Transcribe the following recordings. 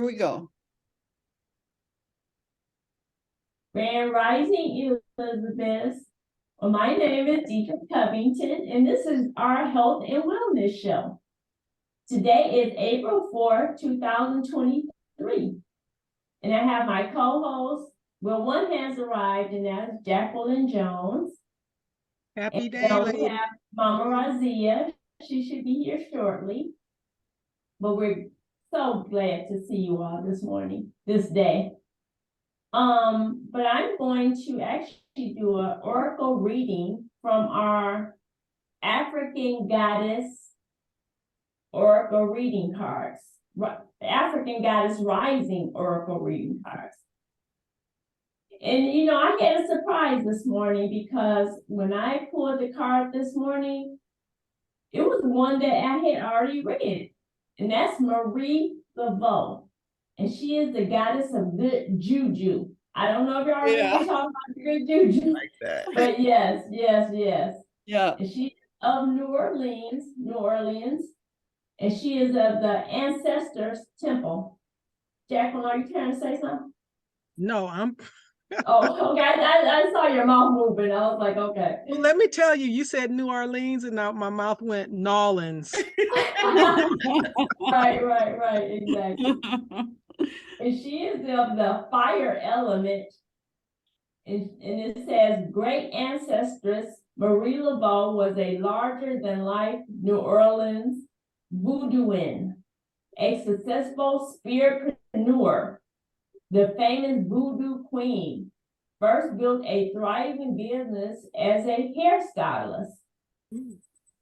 we go. Grand Rising, Elizabeth. Well, my name is Deitra Covington, and this is our health and wellness show. Today is April 4, 2023. And I have my co-host, well, one has arrived, and that's Jacqueline Jones. Happy day, And we lady. have Mama Raziya. She should be here shortly. But we're so glad to see you all this day. But I'm going to actually do an oracle reading from our African Goddess Oracle reading cards. African Goddess Rising Oracle reading cards. And I had a surprise this morning because when I pulled the card this morning, it was one that I had already read. And that's Marie Laveau. And she is the goddess of good juju. I don't know if y'all remember talking about good juju. Like that. But yes. Yeah. And she's of New Orleans. And she is of the Ancestors Temple. Jacqueline, are you trying to say something? No, I'm. Oh, okay. I saw your mouth moving. I was like, okay. Well, let me tell you, you said New Orleans, and now my mouth went Nolans. Right. Exactly. And she is of the fire element. And it says, great ancestress Marie Laveau was a larger-than-life New Orleans voodooin, a successful spiritpreneur, the famous voodoo queen, first built a thriving business as a hairstylist.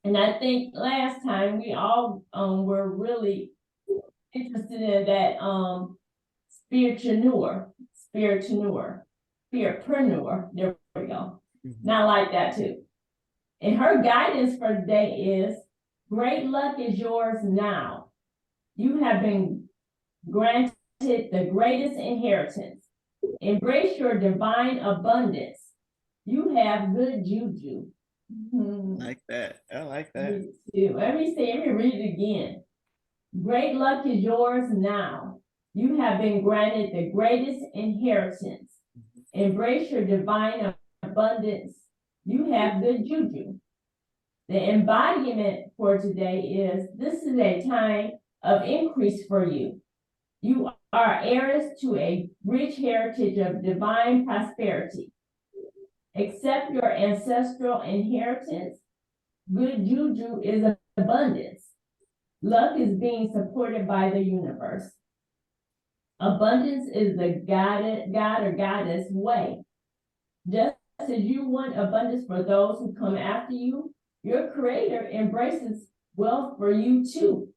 And I think last time we all were really interested in that spiritpreneur. There we go. Not like that too. And her guidance for today is, great luck is yours now. You have been granted the greatest inheritance. Embrace your divine abundance. You have good juju. Like that. I like that. Me too. Let me read it again. Great luck is yours now. You have been granted the greatest inheritance. Embrace your divine abundance. You have good juju. The embodiment for today is, this is a time of increase for you. You are heirs to a rich heritage of divine prosperity. Accept your ancestral inheritance. Good juju is abundance. Luck is being supported by the universe. Abundance is the God or goddess way. Just as you want abundance for those who come after you, your creator embraces wealth for you too.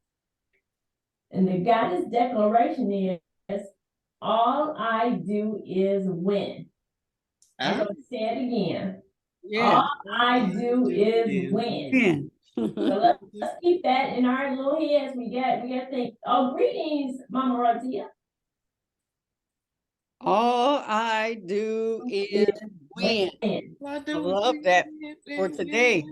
And the goddess declaration is, all I do is win. I'm going to say it again. Yeah. All I do is win. So let's keep that in our little heads. We got to think. Oh, greetings, Mama Raziya. All I do is win. I love that for today.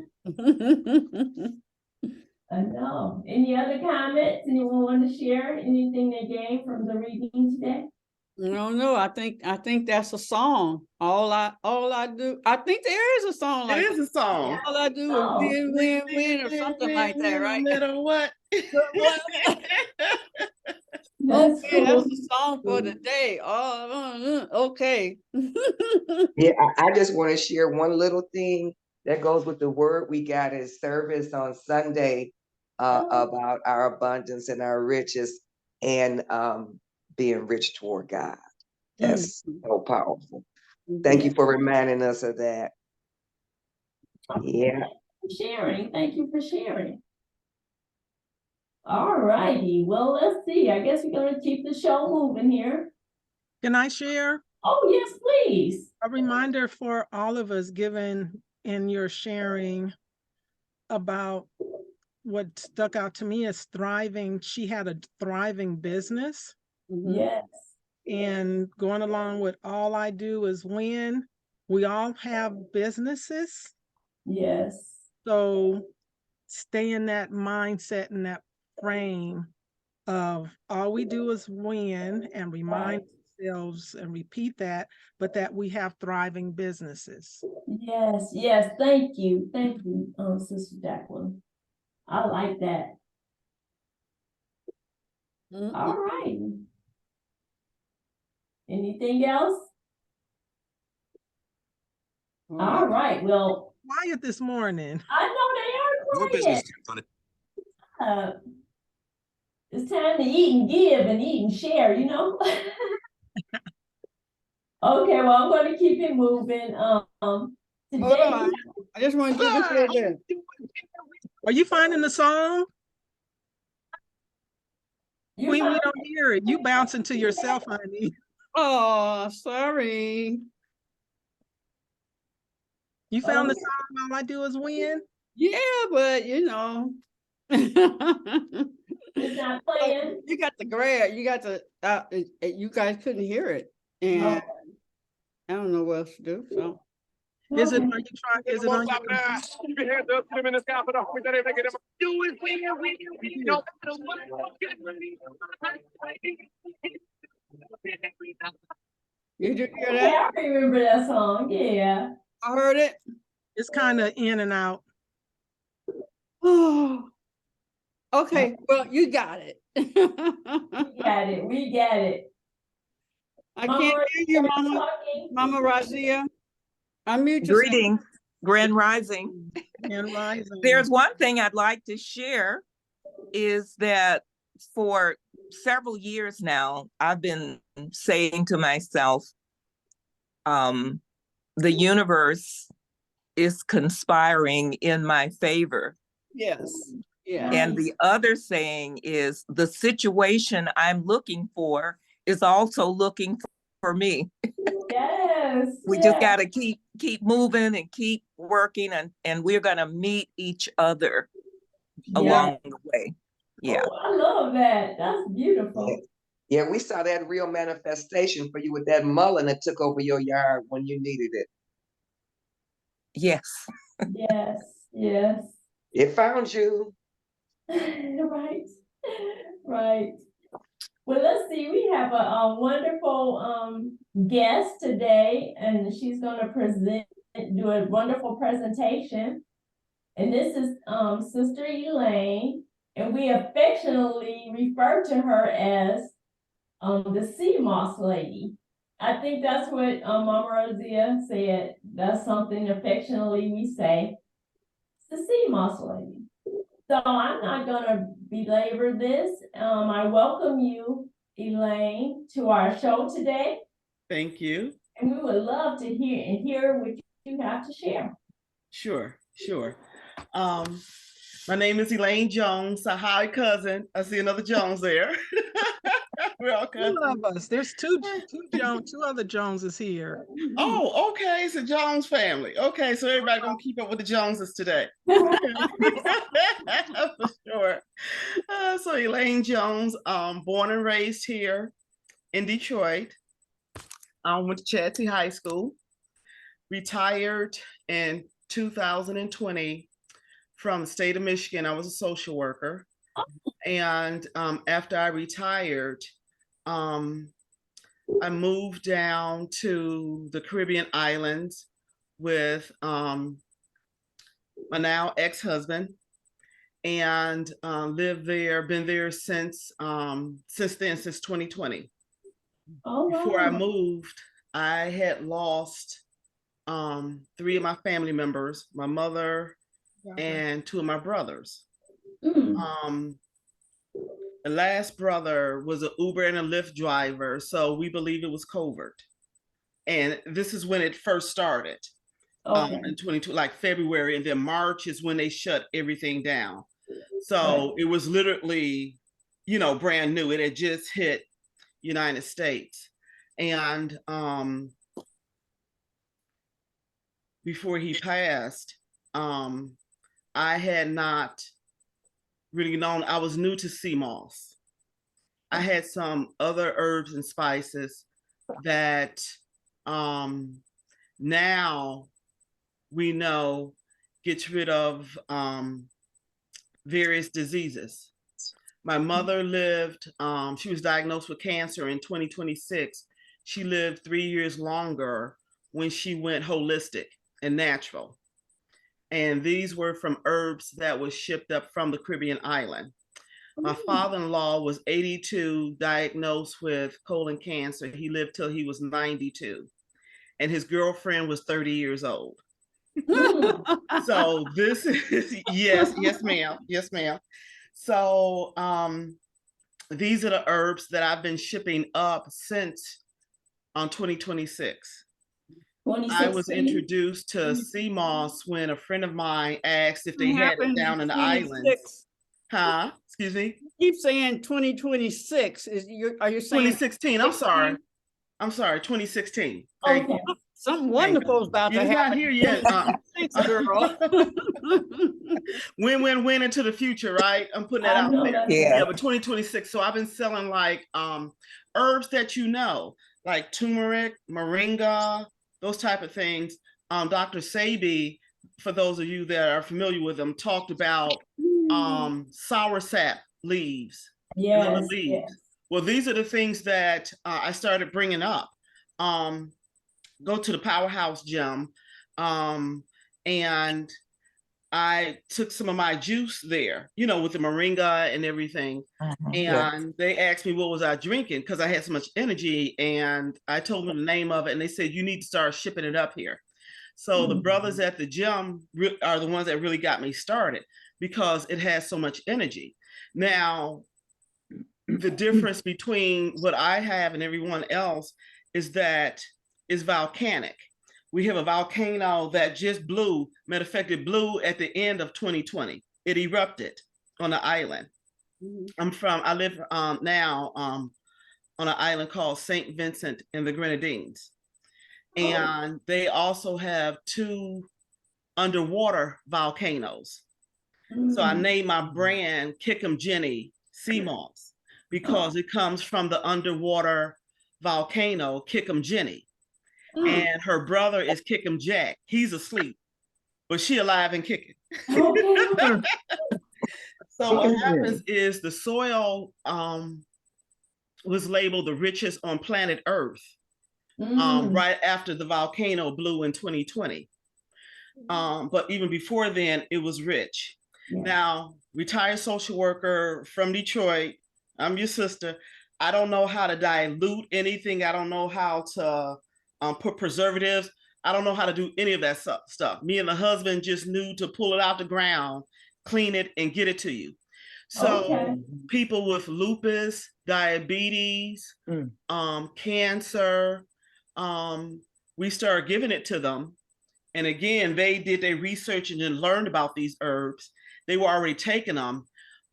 I know. Any other comments? Anyone want to share anything they gained from the reading today? No. I think that's a song. All I do. I think there is a song like that. There is a song. All I do is win, or something like that, right? Little what? Okay, that's a song for the day. Oh, okay. Yeah, I just want to share one little thing that goes with the word we got in service on Sunday about our abundance and our riches and being rich toward God. That's so powerful. Thank you for reminding us of that. Yeah. Thank you for sharing. All righty. Well, let's see. I guess we're going to keep the show moving here. Can I share? Oh, yes, please. A reminder for all of us, given in your sharing about what stuck out to me is thriving. She had a thriving business. Yes. And going along with all I do is win. We all have businesses. Yes. So stay in that mindset and that frame of all we do is win and remind ourselves and repeat that, but that we have thriving businesses. Yes, thank you, Sister Jacqueline. I like that. All right. Anything else? All right, well, Quiet this morning. I know More they are quiet. business on it. It's time to eat and give and eat and share, you know? Okay, well, I'm gonna keep it moving. Hold Today, on. I just want to get this. Are you finding the song? you We find- don't hear it. You bouncing to yourself, honey. Oh, sorry. You found the song, All I Do Is Win? Yeah, but you know. it's not playing. You got the grab. You got the. You guys couldn't hear it, and I don't know what else to do. So. Is it? Are you trying? Is it on your You did hear Yeah, that? I remember that song. Yeah. I heard it. It's kind of in and out. Oh. Okay. Well, you got it. We got it. We got it. I can't hear you, Mama. Mama Raziya. Unmute yourself. Greetings, Grand Rising. And rising. There's one thing I'd like to share is that for several years now, I've been saying to myself, the universe is conspiring in my favor. Yes. Yeah. And the other saying is the situation I'm looking for is also looking for me. Yes. We just got to keep moving and keep working, and we're going to meet each other along the way. Yeah. Oh, I love that. That's beautiful. Yeah, we saw that real manifestation for you with that mullein that took over your yard when you needed it. Yes. Yes. Yes. It found you. Right. Right. Well, let's see. We have a wonderful guest today, and she's going to do a wonderful presentation. And this is Sister Elaine, and we affectionately refer to her as the Sea Moss Lady. I think that's what Mama Raziya said. That's something affectionately we say. It's the Sea Moss Lady. So I'm not gonna belabor this. I welcome you, Elaine, to our show today. Thank you. And we would love to hear what you have to share. Sure. My name is Elaine Jones. So hi, cousin. I see another Jones there. We're all cousins. You love us. There's two other Joneses here. Oh, okay. It's a Jones family. Okay, so everybody gonna keep up with the Joneses today. For sure. So Elaine Jones, born and raised here in Detroit. Went to Chadsey High School. Retired in 2020 from the state of Michigan. I was a social worker. And after I retired, I moved down to the Caribbean islands with my now ex-husband, and lived there, been there since then, since 2020. Oh, wow. Before I moved, I had lost 3 of my family members, my mother and 2 of my brothers. The last brother was an Uber and a Lyft driver, so we believe it was covert. And this is when it first started, in 22, like February, and then March is when they shut everything down. So it was literally, brand new. It had just hit United States. And before he passed, I had not really known. I was new to sea moss. I had some other herbs and spices that now we know gets rid of various diseases. My mother lived, she was diagnosed with cancer in 2026. She lived 3 years longer when she went holistic and natural. And these were from herbs that was shipped up from the Caribbean island. My father-in-law was 82, diagnosed with colon cancer. He lived till he was 92. And his girlfriend was 30 years old. So this is, yes, ma'am. Yes, ma'am. So these are the herbs that I've been shipping up since 2026. I was introduced to sea moss when a friend of mine asked if they had it down in the islands. Huh? Excuse me? Keep saying 2026. Are you saying 2016? I'm sorry. 2016. Okay. Something wonderful is about to happen. You're not here yet. Girl. Win into the future, right? I'm putting that out there. Yeah. But 2026. So I've been selling like herbs that you know, like turmeric, moringa, those type of things. Dr. Sebi, for those of you that are familiar with them, talked about soursop leaves. Yes, leaves. yes. Well, these are the things that I started bringing up. Go to the Powerhouse Gym, and I took some of my juice there, you know, with the moringa and everything. And they asked me what was I drinking because I had so much energy, and I told them the name of it, and they said you need to start shipping it up here. So the brothers at the gym are the ones that really got me started because it has so much energy. Now, the difference between what I have and everyone else is that it's volcanic. We have a volcano that just blew. Matter of fact, it blew at the end of 2020. It erupted on the island. I live now on an island called St. Vincent and the Grenadines. And they also have 2 underwater volcanoes. So I named my brand Kickham Jenny Sea Moss because it comes from the underwater volcano Kickham Jenny. And her brother is Kickham Jack. He's asleep, but she alive and kicking. So what happens is the soil was labeled the richest on planet Earth right after the volcano blew in 2020. But even before then, it was rich. Now, retired social worker from Detroit, I'm your sister. I don't know how to dilute anything. I don't know how to put preservatives. I don't know how to do any of that stuff. Me and the husband just knew to pull it out the ground, clean it, and get it to you. So people with lupus, diabetes, cancer, we started giving it to them. And again, they did their research and then learned about these herbs. They were already taking them,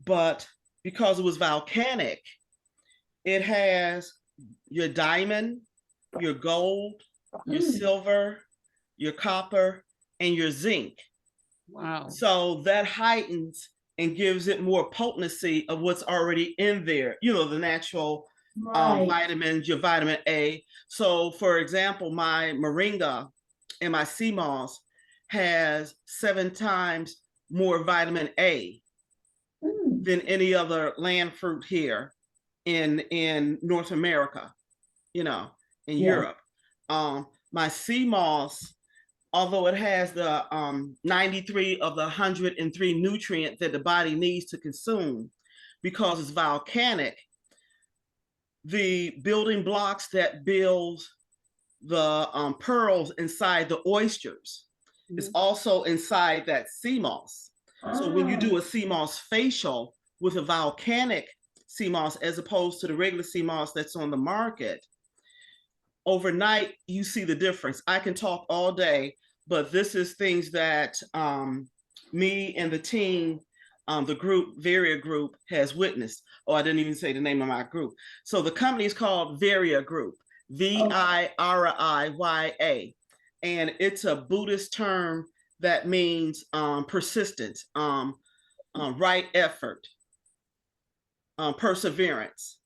but because it was volcanic, it has your diamond, your gold, your silver, your copper, and your zinc. Wow. So that heightens and gives it more potency of what's already in there, you know, the natural vitamins, your vitamin A. So for example, my moringa and my sea moss has 7 times more vitamin A than any other land fruit here in North America, you know, in Europe. My sea moss, although it has the 93 of the 103 nutrients that the body needs to consume, because it's volcanic, the building blocks that build the pearls inside the oysters is also inside that sea moss. So when you do a sea moss facial with a volcanic sea moss, as opposed to the regular sea moss that's on the market, overnight, you see the difference. I can talk all day, but this is things that me and the team, the group, Varia Group, has witnessed. Oh, I didn't even say the name of my group. So the company is called Varia Group, Viriya. And it's a Buddhist term that means persistence, right effort, perseverance.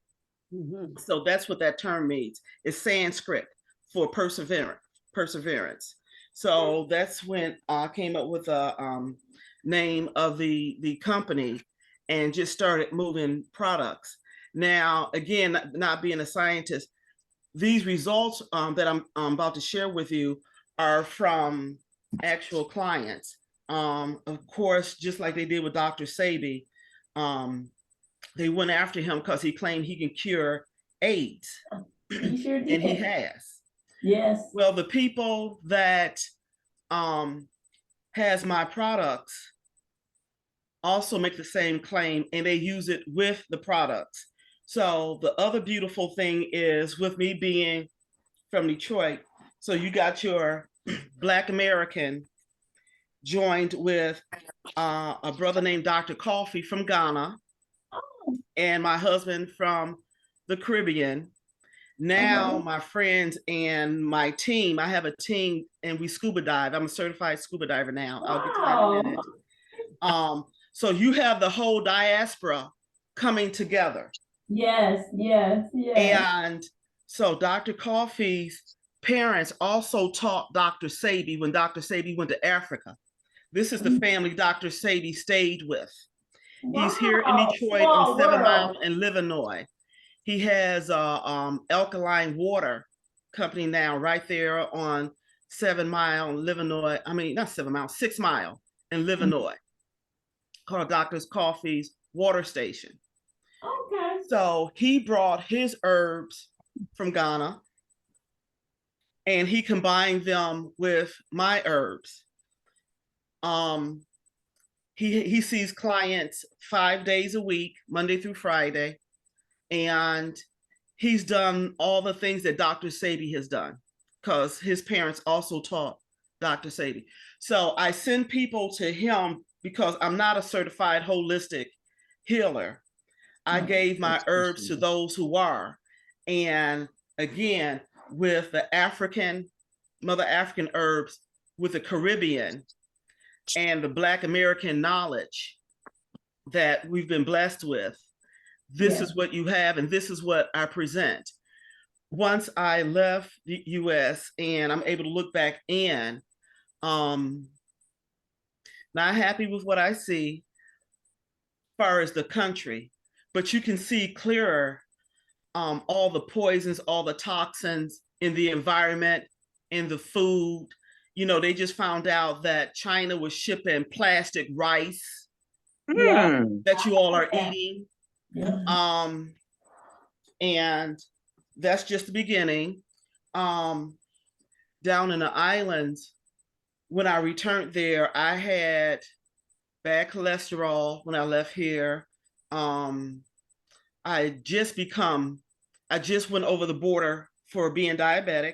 So that's what that term means. It's Sanskrit for perseverance. So that's when I came up with a name of the company. and just started moving products. Now, again, not being a scientist, these results that I'm about to share with you are from actual clients. Of course, just like they did with Dr. Sebi, they went after him because he claimed he can cure AIDS. He sure did. And he has. Yes. Well, the people that has my products also make the same claim, and they use it with the products. So the other beautiful thing is, with me being from Detroit, so you got your Black American joined with a brother named Dr. Coffee from Ghana, and my husband from the Caribbean. Now my friends and my team, I have a team and we scuba dive. I'm a certified scuba diver now. I'll get to that in a minute. So you have the whole diaspora coming together. Yes, yes, yes. And so Dr. Coffee's parents also taught Dr. Sebi when Dr. Sebi went to Africa. This is the family Dr. Sebi stayed with. Wow. He's here in Detroit on 7 Mile in Livernois. He has a alkaline water company now right there on 7 Mile in Livernois. I mean, not 7 Mile, 6 Mile in Livernois, called Doctor's Coffee's Water Station. Okay. So he brought his herbs from Ghana and he combined them with my herbs. He sees clients 5 days a week, Monday through Friday. And he's done all the things that Dr. Sebi has done because his parents also taught Dr. Sebi. So I send people to him because I'm not a certified holistic healer. I gave my herbs to those who are. And again, with the Mother African herbs, with the Caribbean and the Black American knowledge that we've been blessed with, this is what you have, and this is what I present. Once I left the US and I'm able to look back in, not happy with what I see as far as the country, but you can see clearer all the poisons, all the toxins in the environment, in the food. You know, they just found out that China was shipping plastic rice that you all are eating. And that's just the beginning. Down in the islands, when I returned there, I had bad cholesterol when I left here. I just went over the border for being diabetic.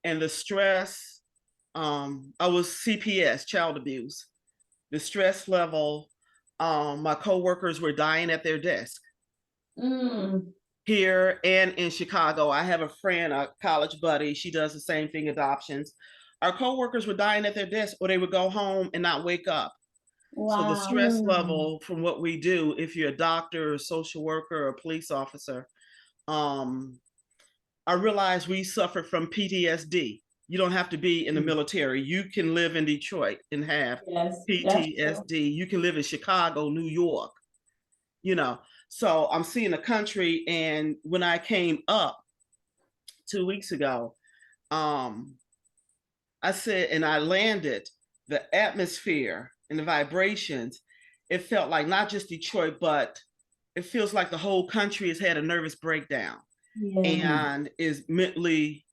And the stress, I was CPS, child abuse. The stress level, my coworkers were dying at their desk. Here and in Chicago, I have a friend, a college buddy, she does the same thing, adoptions. Our coworkers were dying at their desk, or they would go home and not wake up. Wow. So the stress level from what we do, if you're a doctor, a social worker, or a police officer, I realized we suffer from PTSD. You don't have to be in the military. You can live in Detroit and have PTSD. You can live in Chicago, New York, you know. So I'm seeing the country, and when I came up 2 weeks ago, I said, and I landed, the atmosphere and the vibrations, it felt like not just Detroit, but it feels like the whole country has had a nervous breakdown and is mentally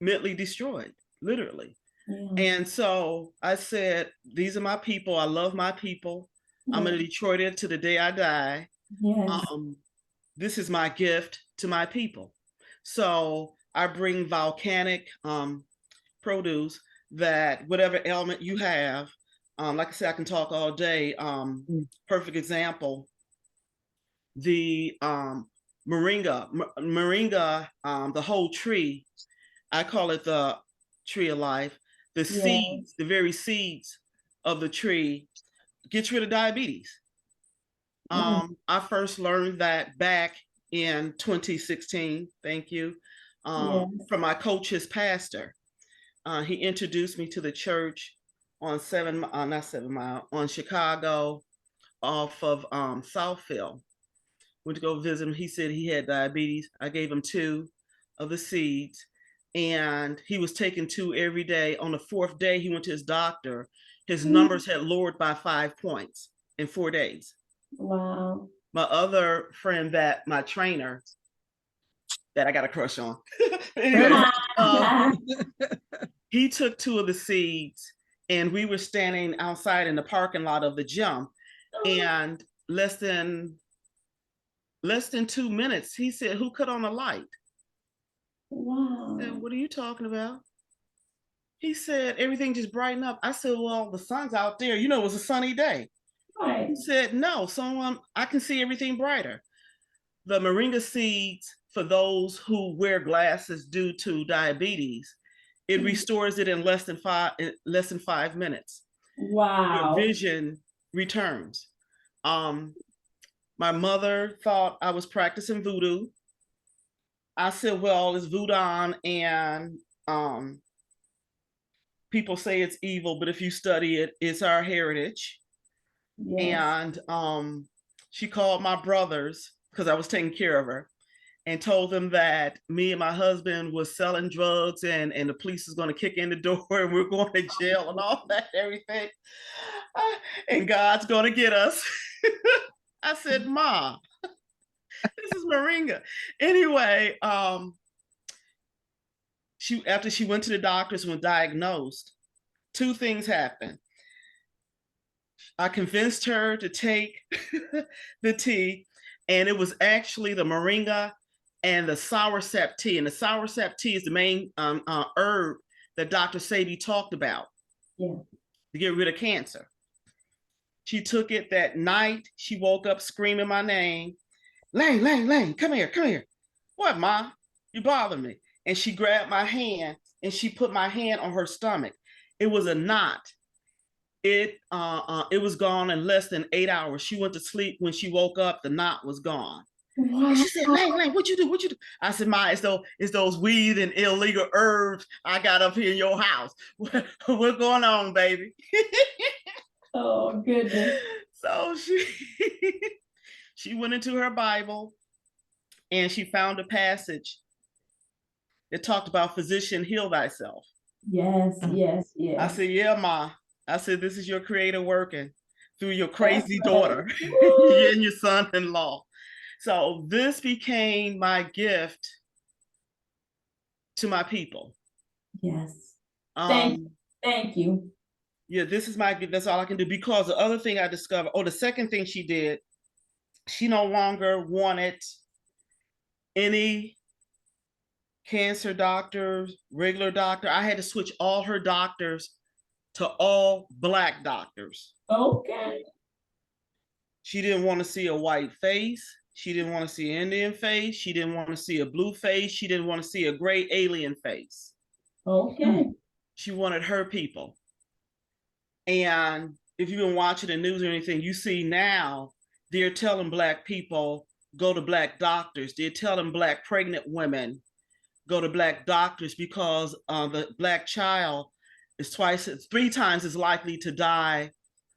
destroyed, literally. And so I said, these are my people. I love my people. I'm a Detroiter to the day I die. This is my gift to my people. So I bring volcanic produce that whatever ailment you have, like I said, I can talk all day. Perfect example, the Moringa, the whole tree, I call it the tree of life. The seeds, the very seeds of the tree gets rid of diabetes. I first learned that back in 2016, thank you, from my coach's pastor. He introduced me to the church on not 7 Mile, on Chicago off of Southfield. Went to go visit him. He said he had diabetes. I gave him 2 of the seeds, and he was taking 2 every day. On the 4th day, he went to his doctor. His numbers had lowered by 5 points in 4 days. Wow. My other friend, that my trainer, that I got a crush on. Anyway, he took 2 of the seeds, and we were standing outside in the parking lot of the gym, and less than 2 minutes, he said, "Who cut on the light?" Wow. I said, "What are you talking about?" He said, "Everything just brightened up." I said, "Well, the sun's out there. You know, it was a sunny day." Right. He said, "No, I can see everything brighter." The Moringa seeds, for those who wear glasses due to diabetes, it restores it in less than 5 minutes. Wow. Your vision returns. My mother thought I was practicing voodoo. I said, "Well, it's voodoo, and people say it's evil, but if you study it, it's our heritage." Yes. And she called my brothers, because I was taking care of her, and told them that me and my husband was selling drugs, and the police is going to kick in the door and we're going to jail and all that, everything. And God's going to get us. I said, "Ma, this is Moringa." Anyway, after she went to the doctors and was diagnosed, 2 things happened. I convinced her to take the tea, and it was actually the Moringa and the soursep tea. And the soursep tea is the main herb that Dr. Sebi talked about, to get rid of cancer. She took it that night. She woke up screaming my name, "Lane, Lane, Lane, come here, come here." "What, Ma? You bother me." And she grabbed my hand and she put my hand on her stomach. It was a knot. It was gone in less than 8 hours. She went to sleep. When she woke up, the knot was gone. Wow. And she said, "Lane, Lane, what you do? What you do?" I said, "Ma, it's those weed and illegal herbs I got up here in your house. What's going on, baby?" Oh, goodness. So she went into her Bible and she found a passage that talked about physician, heal thyself. Yes, yes, yes. I said, "Yeah, Ma." I said, "This is your creator working through your crazy daughter and your son-in-law." So this became my gift to my people. Yes. Thank you. Yeah, this is my gift. That's all I can do. Because the other thing I discovered, the second thing she did, she no longer wanted any cancer doctors, regular doctor. I had to switch all her doctors to all Black doctors. Okay. She didn't want to see a white face. She didn't want to see an Indian face. She didn't want to see a blue face. She didn't want to see a gray alien face. Okay. She wanted her people. And if you've been watching the news or anything, you see now they're telling Black people, go to Black doctors. They're telling Black pregnant women, go to Black doctors, because the Black child is 3 times as likely to die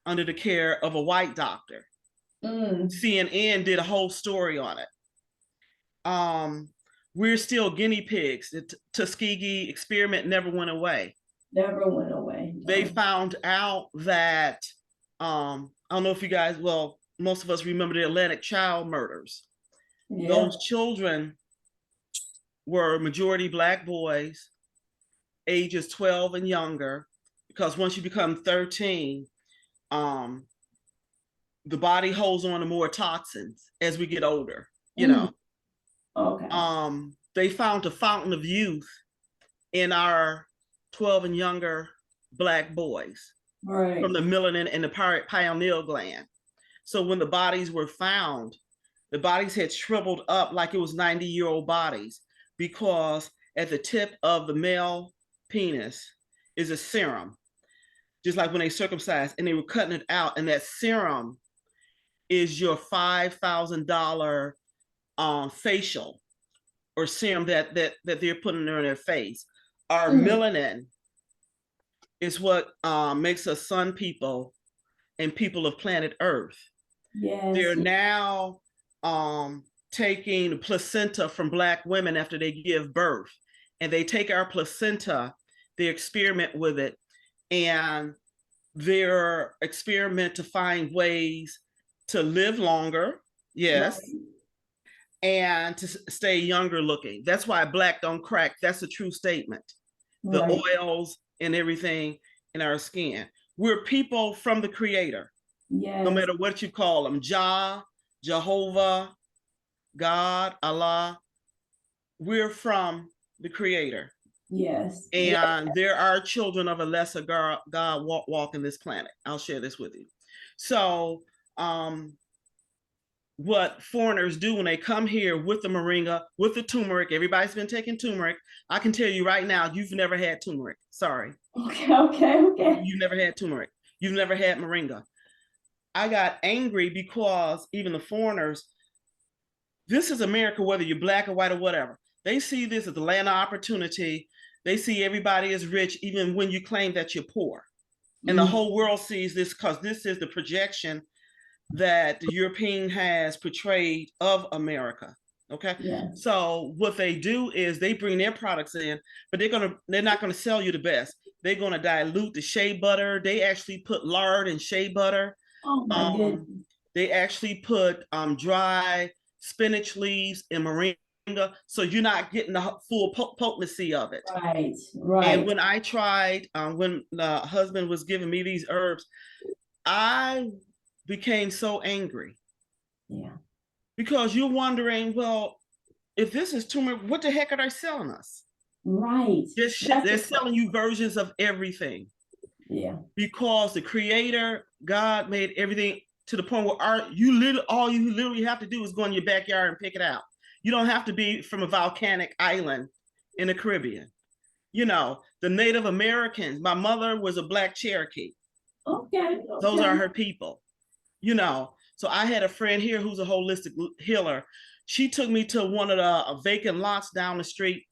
under the care of a white doctor. CNN did a whole story on it. We're still guinea pigs. The Tuskegee experiment never went away. Never went away. No. They found out that, I don't know if you guys, well, most of us remember the Atlantic child murders. Yeah. Those children were majority Black boys, ages 12 and younger, because once you become 13, the body holds on to more toxins as we get older, you know. Okay. They found a fountain of youth in our 12 and younger Black boys, right, from the melanin and the pineal gland. So when the bodies were found, the bodies had shriveled up like it was 90-year-old bodies, because at the tip of the male penis is a serum, just like when they circumcised, and they were cutting it out, and that serum is your $5,000 facial or serum that they're putting in their face. Our melanin is what makes us sun people and people of planet Earth. Yes. They're now taking the placenta from Black women after they give birth, and they take our placenta, they experiment with it, and their experiment to find ways to live longer, yes, Right. and to stay younger looking. That's why Black don't crack. That's a true statement. The Right. oils and everything in our skin. We're people from the Creator. Yes. No matter what you call them, Jah, Jehovah, God, Allah, we're from the Creator. Yes. And there are children of a lesser God walking this planet. I'll share this with you. So what foreigners do when they come here with the Moringa, with the turmeric, everybody's been taking turmeric. I can tell you right now, you've never had turmeric. Sorry. Okay. You've never had turmeric. You've never had Moringa. I got angry because even the foreigners, this is America, whether you're Black or white or whatever. They see this as the land of opportunity. They see everybody is rich, even when you claim that you're poor. And the whole world sees this because this is the projection that the European has portrayed of America. Okay. Yes. So what they do is they bring their products in, but they're not gonna sell you the best. They're gonna dilute the shea butter. They actually put lard in shea butter. Oh my goodness. They actually put dry spinach leaves in Moringa, so you're not getting the full potency of it. Right. And when I tried, when the husband was giving me these herbs, I became so angry. Yeah. Because you're wondering, well, if this is turmeric, what the heck are they selling us? Right. They're selling you versions of everything. Yeah. Because the Creator, God, made everything to the point where all you literally have to do is go in your backyard and pick it out. You don't have to be from a volcanic island in the Caribbean. You know, the Native Americans, my mother was a Black Cherokee. Okay. Those are her people. You know, so I had a friend here who's a holistic healer. She took me to one of the vacant lots down the street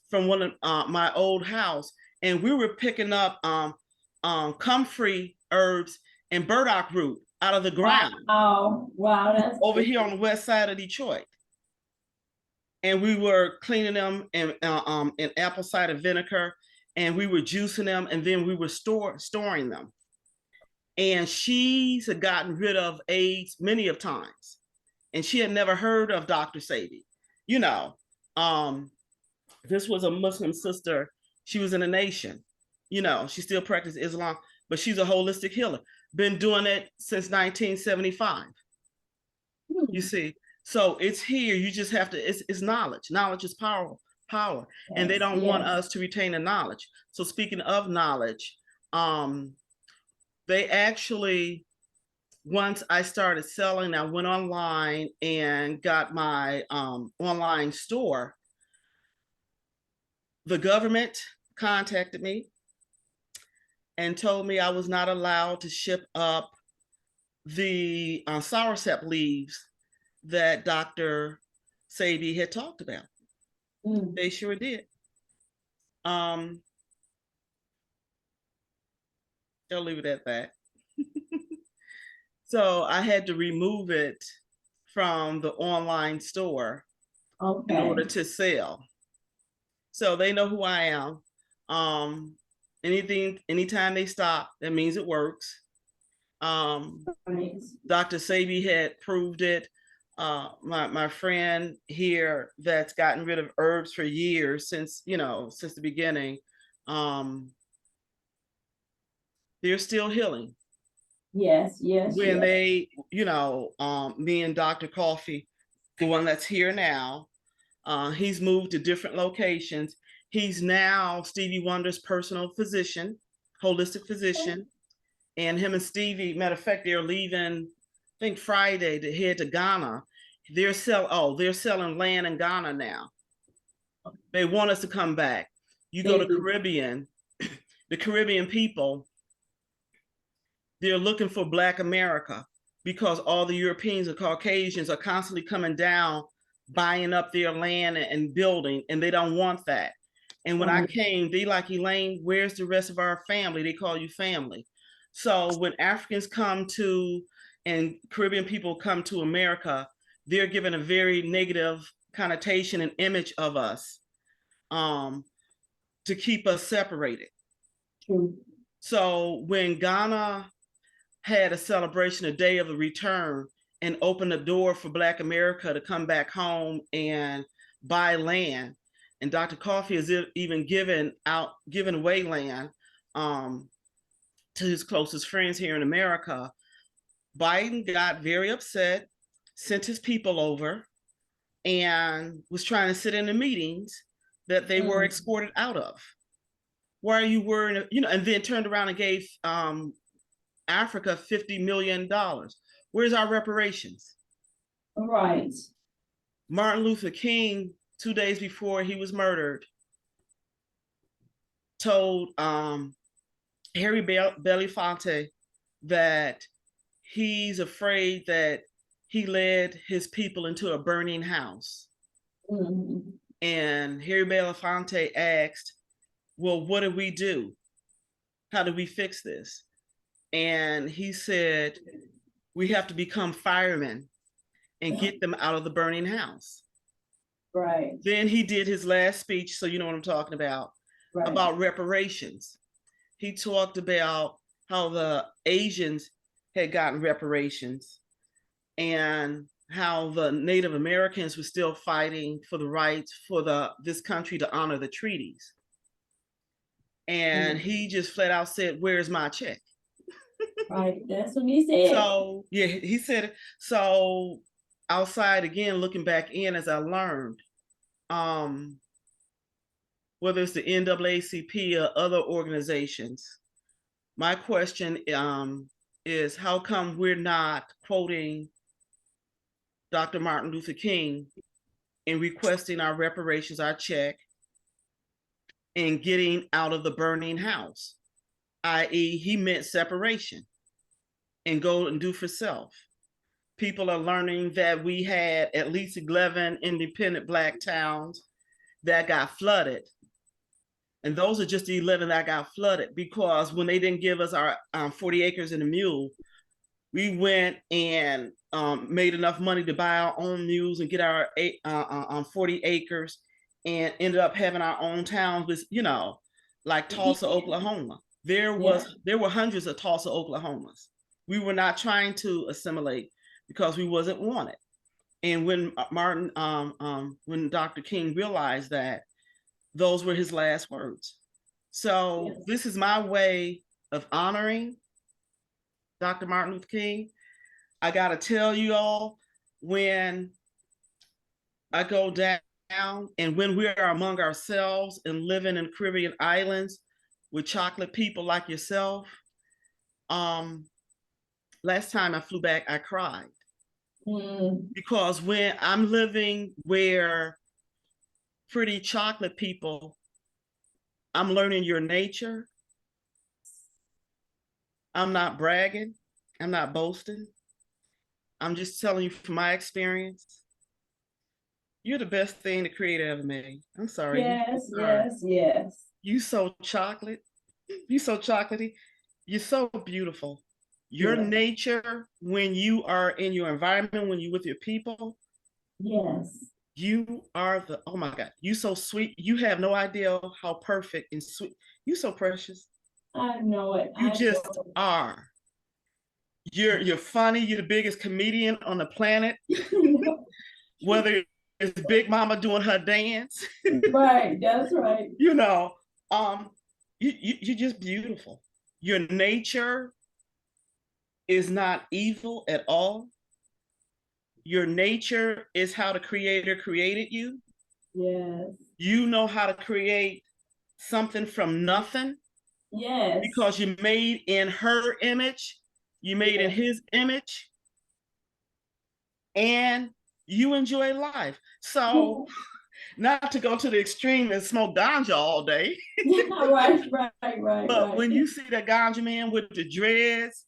from one of my old house, and we were picking up comfrey herbs and burdock root out of the ground. Oh, wow, that's over here on the west side of Detroit. And we were cleaning them in apple cider vinegar, and we were juicing them, and then we were storing them. And she's gotten rid of AIDS many of times, and she had never heard of Dr. Sebi. You know, this was a Muslim sister. She was in a nation. You know, she still practiced Islam, but she's a holistic healer. Been doing it since 1975. You see, so it's here. You just have to. It's knowledge. Knowledge is power. Yes, and they don't want us to retain the knowledge. So speaking of knowledge, they actually, once I started selling, I went online and got my online store. The government contacted me and told me I was not allowed to ship up the soursep leaves that Dr. Sebi had talked about. They sure did. They'll leave it at that. So I had to remove it from the online store in order to sell. So they know who I am. Anytime they stop, that means it works. Dr. Sebi had proved it. My friend here that's gotten rid of herbs for years, since the beginning, they're still healing. Yes. When they, me and Dr. Coffee, the one that's here now, he's moved to different locations. He's now Stevie Wonder's personal physician, holistic physician. And him and Stevie, matter of fact, they're leaving, I think Friday, to head to Ghana. They're selling land in Ghana now. They want us to come back. You go to Caribbean, the Caribbean people, they're looking for Black America because all the Europeans and Caucasians are constantly coming down, buying up their land and building, and they don't want that. And when I came, they like, Elaine, where's the rest of our family? They call you family. So when Africans come to, and Caribbean people come to America, they're given a very negative connotation and image of us, to keep us separated. True. So when Ghana had a celebration, a day of the return, and opened the door for Black America to come back home and buy land, and Dr. Coffey has even given away land to his closest friends here in America. Biden got very upset, sent his people over, and was trying to sit in the meetings that they were escorted out of. Why are you worried? You know, and then turned around and gave Africa $50 million. Where's our reparations? Right. Martin Luther King, 2 days before he was murdered, told Harry Belafonte that he's afraid that he led his people into a burning house. And Harry Belafonte asked, well, what do we do? How do we fix this? And he said, we have to become firemen and get them out of the burning house. Right. Then he did his last speech, so you know what I'm talking about, about reparations. He talked about how the Asians had gotten reparations and how the Native Americans were still fighting for the rights for this country to honor the treaties. And he just flat out said, where's my check? Right, that's what he said. So, yeah, he said, so outside again, looking back in as I learned, whether it's the NAACP or other organizations, my question is how come we're not quoting Dr. Martin Luther King in requesting our reparations, our check, and getting out of the burning house, i.e. he meant separation and go and do for self. People are learning that we had at least 11 independent Black towns that got flooded. And those are just the 11 that got flooded because when they didn't give us our 40 acres and a mule, we went and made enough money to buy our own mules and get our 40 acres and ended up having our own towns with, you know, like Tulsa, Oklahoma. There were hundreds of Tulsa, Oklahomas. We were not trying to assimilate because we wasn't wanted. And when when Dr. King realized that, those were his last words. So this is my way of honoring Dr. Martin Luther King. I gotta tell you all, when I go down and when we are among ourselves and living in Caribbean islands with chocolate people like yourself, last time I flew back, I cried. Because when I'm living where pretty chocolate people, I'm learning your nature. I'm not bragging. I'm not boasting. I'm just telling you from my experience. You're the best thing the Creator ever made. I'm sorry. Yes. You so chocolate. You so chocolatey. You're so beautiful. Your nature, when you are in your environment, when you're with your people. Yes. You are oh my God, you so sweet. You have no idea how perfect and sweet. You so precious. I know it. You just are. You're funny. You're the biggest comedian on the planet. Whether it's Big Mama doing her dance. Right, that's right. You know, you're just beautiful. Your nature is not evil at all. Your nature is how the Creator created you. Yes. You know how to create something from nothing. Yes. Because you made in her image, you made in his image, and you enjoy life. So not to go to the extreme and smoke ganja all day. Right. But when you see that ganja man with the dreads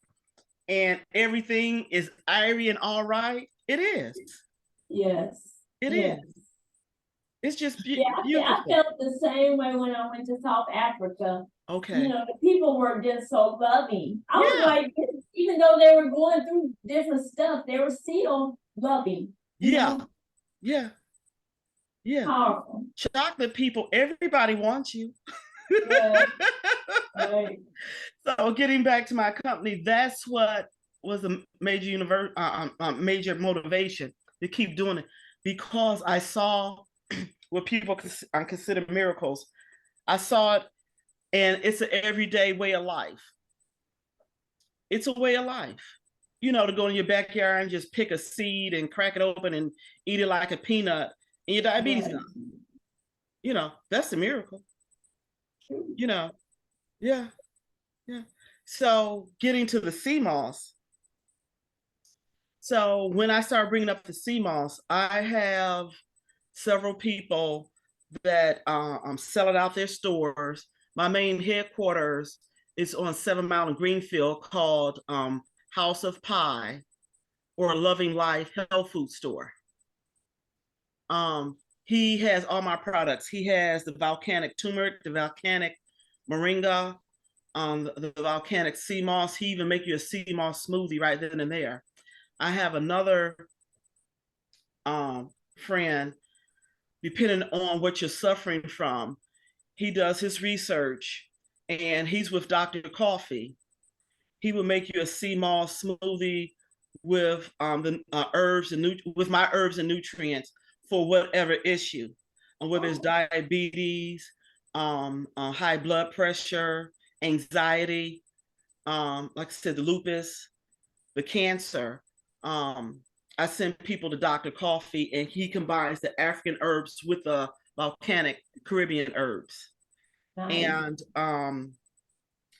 and everything is airy and all right, it is. Yes. It is. It's just Yeah, I beautiful. felt the same way when I went to South Africa. Okay. You know, the people were just so loving. I was Yeah. like, even though they were going through different stuff, they were still loving. You Yeah. know? Yeah. Yeah. Powerful. Chocolate people, everybody wants you. Yeah. Right. So getting back to my company, that's what was a major major motivation to keep doing it, because I saw what people consider miracles. I saw it, and it's an everyday way of life. It's a way of life. You know, to go in your backyard and just pick a seed and crack it open and eat it like a peanut, and your diabetes Right. gone. You know, that's a miracle. You know, yeah, yeah. So getting to the sea moss. So when I start bringing up the sea moss, I have several people that sell it out their stores. My main headquarters is on 7 Mile in Greenfield, called House of Pie, or Loving Life Health Food Store. He has all my products. He has the volcanic turmeric, the volcanic moringa, the volcanic sea moss. He even make you a sea moss smoothie right then and there. I have another friend, depending on what you're suffering from, he does his research, and he's with Dr. Coffee. He will make you a sea moss smoothie with the herbs and with my herbs and nutrients for whatever issue, whether it's diabetes, high blood pressure, anxiety, like I said, the lupus, the cancer. I send people to Dr. Coffee, and he combines the African herbs with the volcanic Caribbean herbs. Nice. And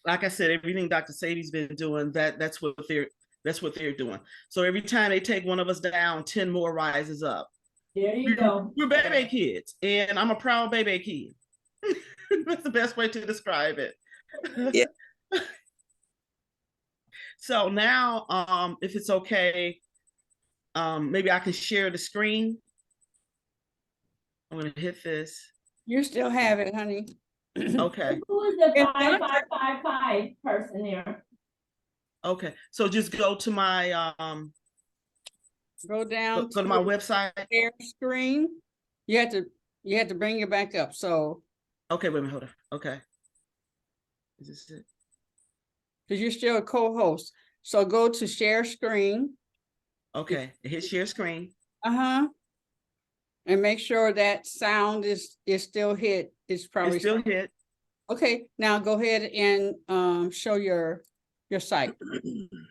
like I said, everything Dr. Sadie's been doing, that's what they're doing. So every time they take one of us down, 10 more rises up. There you go. We're baby kids, and I'm a proud baby kid. That's the best way to describe it. Yeah. So now, if it's okay, maybe I can share the screen. I'm gonna hit this. You still have it, honey. Okay. Who is the It's 5555 person there? Okay. So just go to my Go down go to my website. share screen. You have to bring it back up. So Okay, wait a minute, hold on. Okay. Is this it? because you're still a co-host. So go to share screen. Okay, hit share screen. Uh-huh. And make sure that sound is still hit. It's probably It's still hit. okay. Now go ahead and show your site.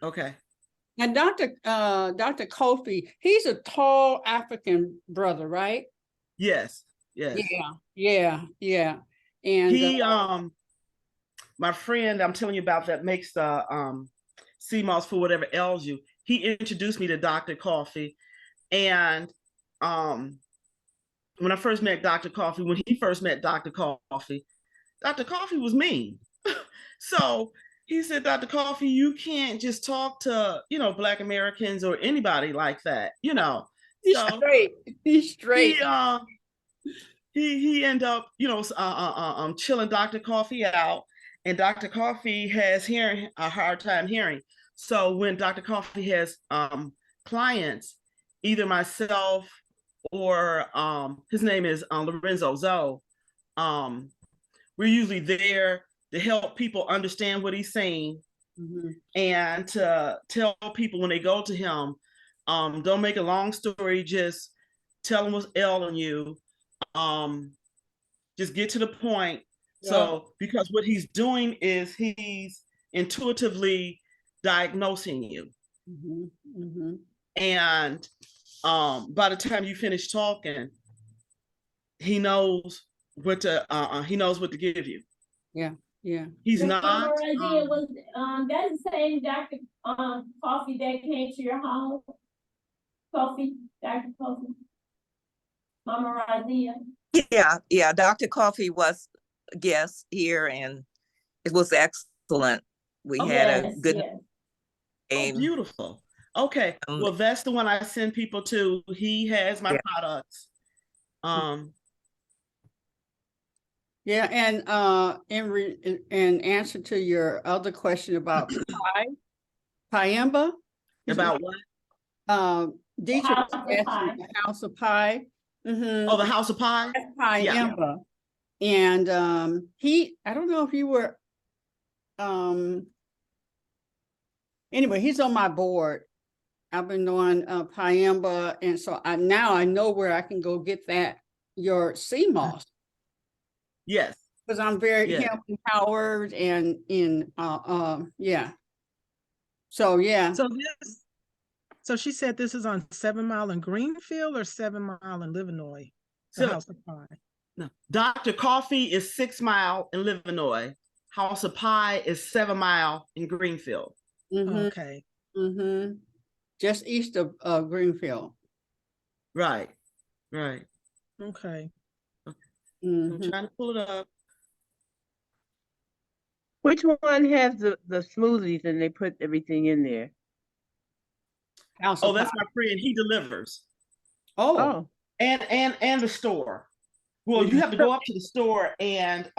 Okay. Now Dr. Kofi, he's a tall African brother, right? Yes. Yes. Yeah. And He my friend I'm telling you about that makes the sea moss for whatever ails you. He introduced me to Dr. Coffee, and when I first met Dr. Coffee, when he first met Dr. Coffee was mean. So he said, Dr. Coffee, you can't just talk to, Black Americans or anybody like that, he's so straight. He's straight. He ended up, chilling Dr. Coffee out, and Dr. Coffee has a hard time hearing. So when Dr. Coffee has clients, either myself or his name is Lorenzo Zoe, we're usually there to help people understand what he's saying, and to tell people when they go to him, don't make a long story, just tell them what's ailing you. Just get to the point. Yeah. So because what he's doing is he's intuitively diagnosing you. And by the time you finish talking, he knows what to give you. Yeah. He's Ms. not Raziya, was that the same Dr. Coffee that came to your home? Dr. Coffee? Mama Raziya? Yeah. Dr. Coffee was a guest here, and it was excellent. We had a good Oh, beautiful. Okay. Well, that's the one I send people to. He has my products. Yeah, and in answer to your other question about Payamba. About what? Deitra House was of asking Pie. the House of Pie. Oh, the House of Pie? Payamba. And I don't know if you were anyway, he's on my board. I've been doing Payamba, and so now I know where I can go get your sea moss. Yes. Because I'm very Yeah. empowered and yeah. So yeah. So she said this is on 7 Mile in Greenfield or 7 Mile in Livernois? The House of Pie. No. Dr. Coffee is 6 Mile in Livernois. House of Pie is 7 Mile in Greenfield. Okay. Just east of Greenfield. Right. Right. Okay. I'm trying to pull it up. Which one has the smoothies and they put everything in there? House Oh, of that's Pie. my friend. He delivers. Oh. And the store. Well, you have to go up to the store and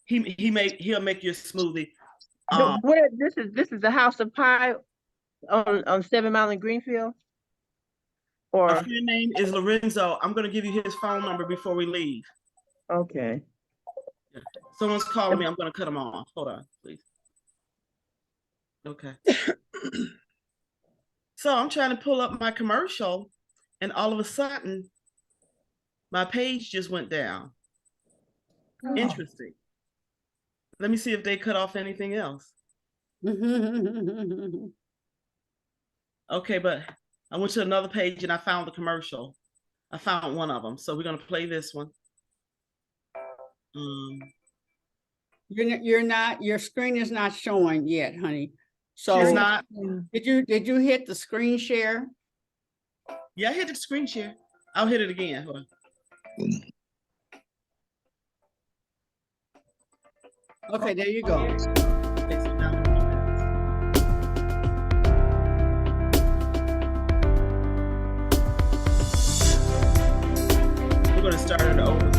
he'll make you a smoothie. Where this is the House of Pie on 7 Mile in Greenfield? My Or friend name is Lorenzo. I'm gonna give you his phone number before we leave. okay. Someone's calling me. I'm gonna cut him off. Hold on, please. Okay. So I'm trying to pull up my commercial, and all of a sudden, my page just went down. Oh. Interesting. Let me see if they cut off anything else. Okay, but I went to another page and I found the commercial. I found one of them, so we're gonna play this one. Your screen is not showing yet, honey. So She's not. Did you hit the screen share? Yeah, I hit the screen share. I'll hit it again. Hold on. Okay, there you go. We're gonna start it over.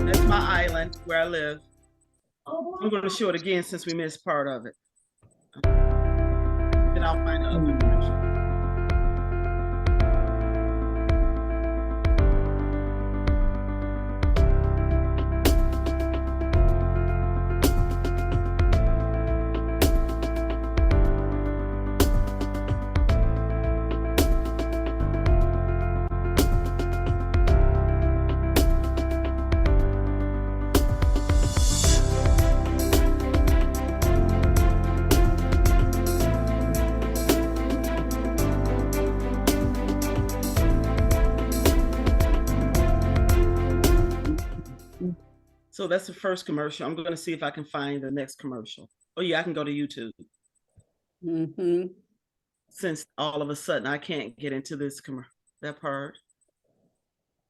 That's my island where I live. I'm gonna show it again since we missed part of it. Then I'll find out. So that's the first commercial. I'm going to see if I can find the next commercial. Oh yeah, I can go to YouTube. Since all of a sudden I can't get into this that part.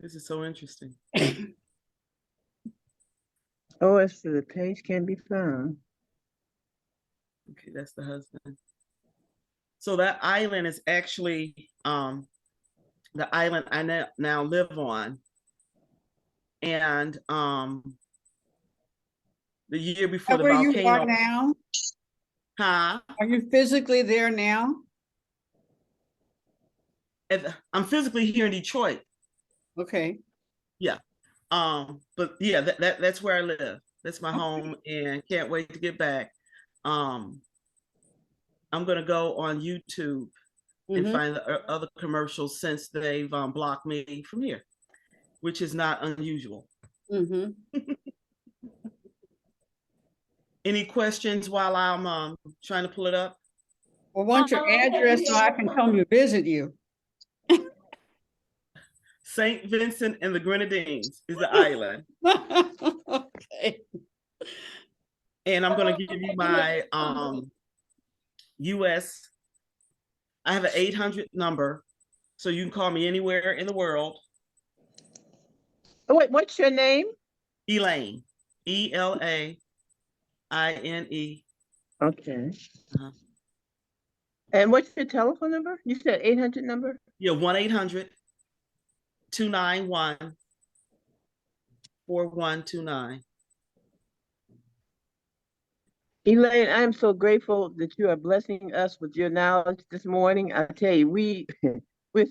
This is so interesting. Oh, as to the page can be found. Okay, that's the husband. So that island is actually the island I now live on. And the year before the volcano. Where you are now? Huh? Are you physically there now? I'm physically here in Detroit. Okay. Yeah. But yeah, that's where I live. That's my home, and can't wait to get back. I'm gonna go on YouTube and find the other commercials since they've blocked me from here, which is not unusual. Any questions while I'm trying to pull it up? Well, want your address so I can come to visit you. St. Vincent and the Grenadines is the island. Okay. And I'm going to give you my US. I have an 800 number, so you can call me anywhere in the world. Oh, wait, what's your name? Elaine. ELAINE. Okay. And what's your telephone number? You said 800 number? Yeah, 1-800-291-4129. Elaine, I am so grateful that you are blessing us with your knowledge this morning. I tell you, we're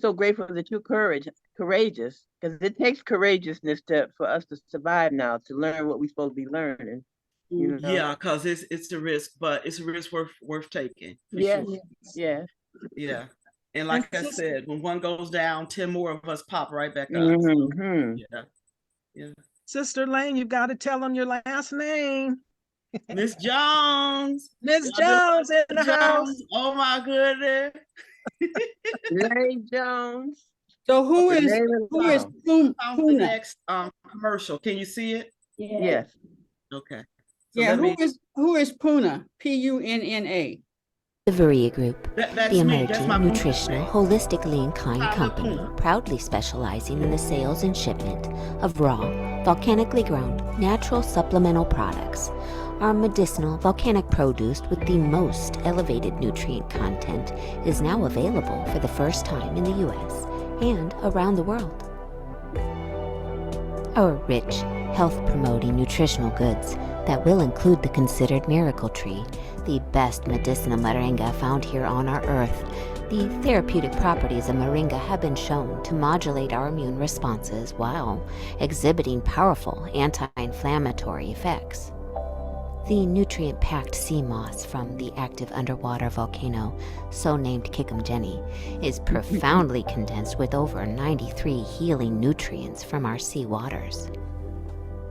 so grateful that you're courageous, because it takes courageousness for us to survive now, to learn what we're supposed to be learning. You know? Yeah, because it's the risk, but it's a risk worth taking. Yes, Sure. yes. Yeah. And like I said, when one goes down, 10 more of us pop right back up. Mm-hmm. Yeah. Yeah. Sister Lane, you got to tell them your last name. Miss Jones. Miss Jones in the house. Oh my goodness. Elaine Jones. So who is The Puna? next commercial? Can you see it? Yes. Okay. So Yeah, who is Puna? P-U-N-N-A. The Raziya Group, That's the me. emerging, My nutritional, holistically inclined Tyler company, Puna. proudly specializing in the sales and shipment of raw, volcanically grown, natural supplemental products. Our medicinal, volcanic produce with the most elevated nutrient content is now available for the first time in the U.S. and around the world. Our rich, health-promoting nutritional goods that will include the considered miracle tree, the best medicinal moringa found here on our earth. The therapeutic properties of moringa have been shown to modulate our immune responses while exhibiting powerful anti-inflammatory effects. The nutrient-packed sea moss from the active underwater volcano, so named Kikumjeni, is profoundly condensed with over 93 healing nutrients from our sea waters.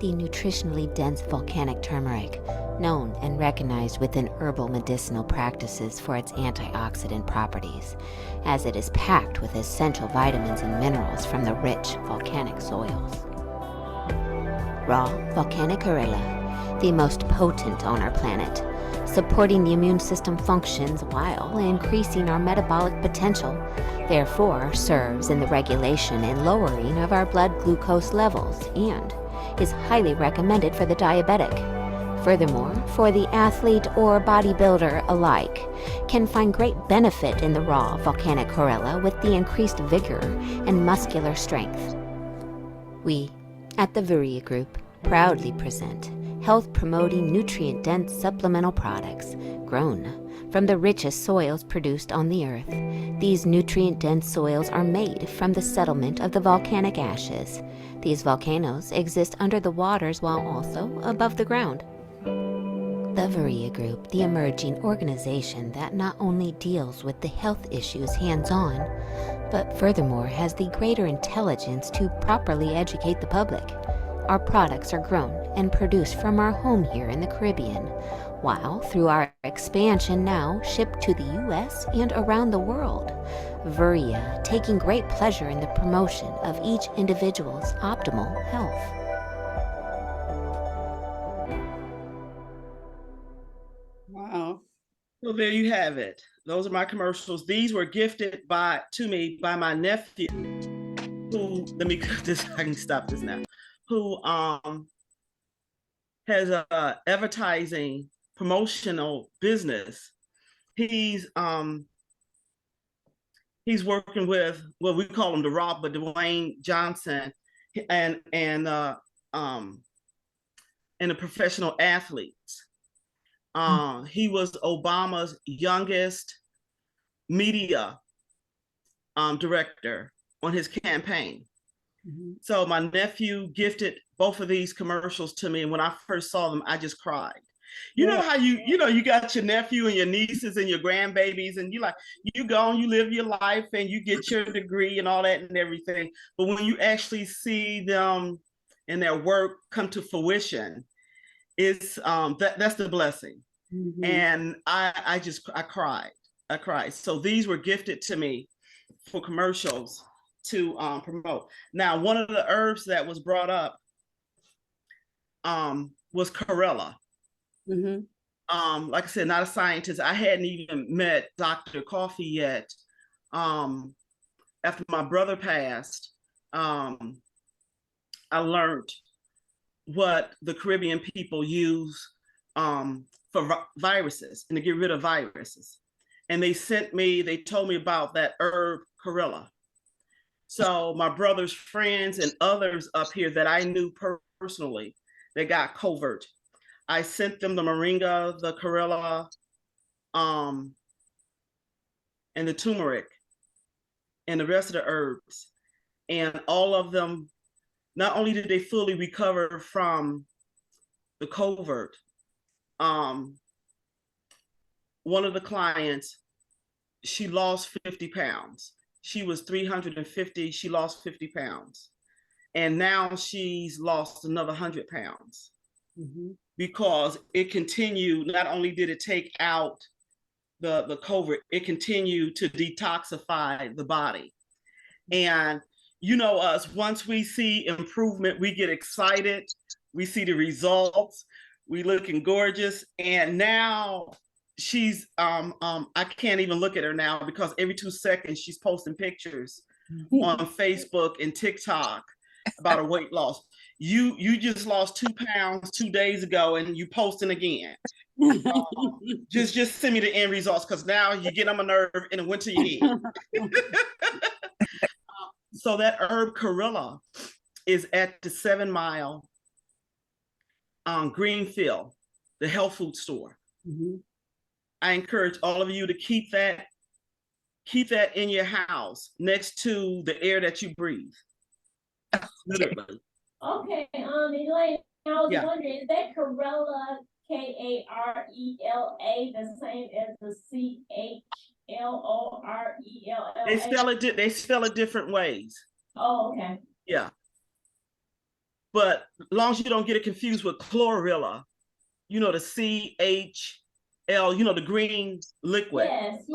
The nutritionally dense volcanic turmeric, known and recognized within herbal medicinal practices for its antioxidant properties, as it is packed with essential vitamins and minerals from the rich volcanic soils. Raw volcanic Corella, the most potent on our planet, supporting the immune system functions while increasing our metabolic potential, therefore serves in the regulation and lowering of our blood glucose levels and is highly recommended for the diabetic. Furthermore, for the athlete or bodybuilder alike, can find great benefit in the raw volcanic Corella with the increased vigor and muscular strength. We, at the Raziya Group, proudly present health-promoting, nutrient-dense supplemental products grown from the richest soils produced on the earth. These nutrient-dense soils are made from the settlement of the volcanic ashes. These volcanoes exist under the waters while also above the ground. The Raziya Group, the emerging organization that not only deals with the health issues hands-on, but furthermore has the greater intelligence to properly educate the public. Our products are grown and produced from our home here in the Caribbean, while through our expansion now shipped to the U.S. and around the world. Raziya taking great pleasure in the promotion of each individual's optimal health. Wow. So there you have it. Those are my commercials. These were gifted to me by my nephew, who, let me this, I can stop this now, who has a advertising promotional business. He's working with, well, we call him The Rock, but Dwayne Johnson and the professional athletes. He was Obama's youngest media director on his campaign. Mm-hmm. So my nephew gifted both of these commercials to me, and when I first saw them, I just cried. You know how you got your nephew and your nieces and your grandbabies, and you go and you live your life and you get your degree and all that and everything. But when you actually see them and their work come to fruition, it's that's the blessing. Mm-hmm. And I cried. So these were gifted to me for commercials to promote. Now, one of the herbs that was brought up was Corella. Mm-hmm. Like I said, not a scientist. I hadn't even met Dr. Coffee yet. After my brother passed, I learned what the Caribbean people use for viruses and to get rid of viruses. and they told me about that herb Corilla. So my brother's friends and others up here that I knew personally that got covert, I sent them the Moringa, the Corilla, and the Tumeric, and the rest of the herbs. And all of them, not only did they fully recover from the covert, one of the clients, she lost 50 pounds. She was 350, she lost 50 pounds. And now she's lost another 100 pounds. Because it continued, not only did it take out the covert, it continued to detoxify the body. And you know us, once we see improvement, we get excited, we see the results, we looking gorgeous. And now she's I can't even look at her now because every 2 seconds she's posting pictures on Facebook and TikTok about her weight loss. You just lost 2 pounds 2 days ago and you posting again. Just send me the end results, because now you get on my nerve and it went to your head. So that herb Corilla is at the 7 Mile Greenfield, the health food store. I encourage all of you to keep that in your house next to the air that you breathe. Literally. Okay, Elaine, I was Yeah. wondering, is that Corella, Karela, the same as the Chlorella? They spell it different ways. Oh, okay. Yeah. But as long as you don't get it confused with chlorella, you know, the CHL, you know, the green liquid. Yes.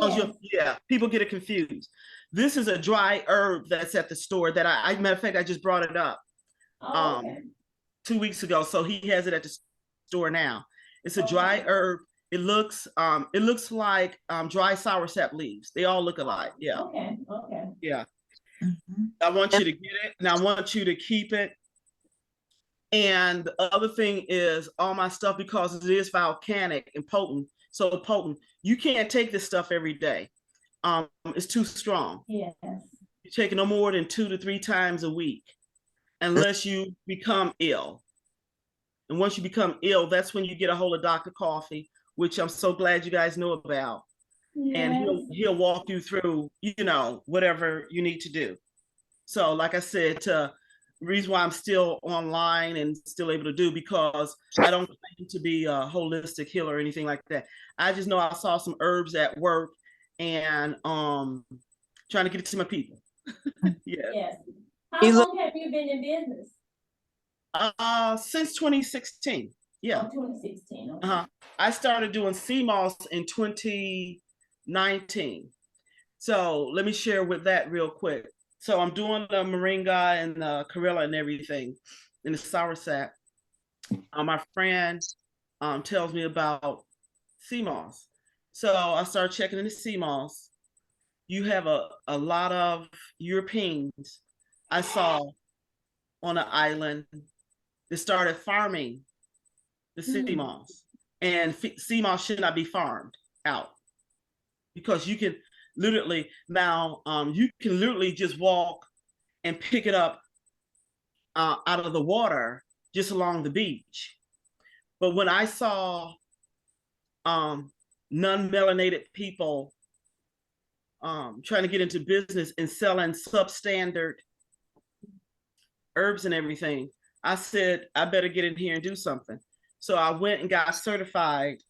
People get it confused. This is a dry herb that's at the store that matter of fact, I just brought it up 2 weeks ago. So he has it at the store now. It's a dry herb. It looks like dry soursop leaves. They all look alike. Yeah. Okay. Yeah. I want you to get it, and I want you to keep it. And the other thing is all my stuff, because it is volcanic and potent, so potent, you can't take this stuff every day. It's too strong. Yes. You take it no more than 2 to 3 times a week, unless you become ill. And once you become ill, that's when you get a hold of Dr. Coffee, which I'm so glad you guys know about. Yes. And he'll walk you through, you know, whatever you need to do. So like I said, the reason why I'm still online and still able to do, because I don't claim to be a holistic healer or anything like that. I just know I saw some herbs at work and trying to get it to my people. Yes. How long have you been in business? Since 2016. Yeah. 2016. Okay. I started doing sea moss in 2019. So let me share with that real quick. So I'm doing the Moringa and the Corilla and everything, and the soursop. My friend tells me about sea moss. So I started checking into sea moss. You have a lot of Europeans I saw on an island that started farming the sea moss. And sea moss should not be farmed out, because you can literally now you can literally just walk and pick it up out of the water just along the beach. But when I saw non-melanated people trying to get into business and selling substandard herbs and everything, I said, I better get in here and do something. So I went and got certified,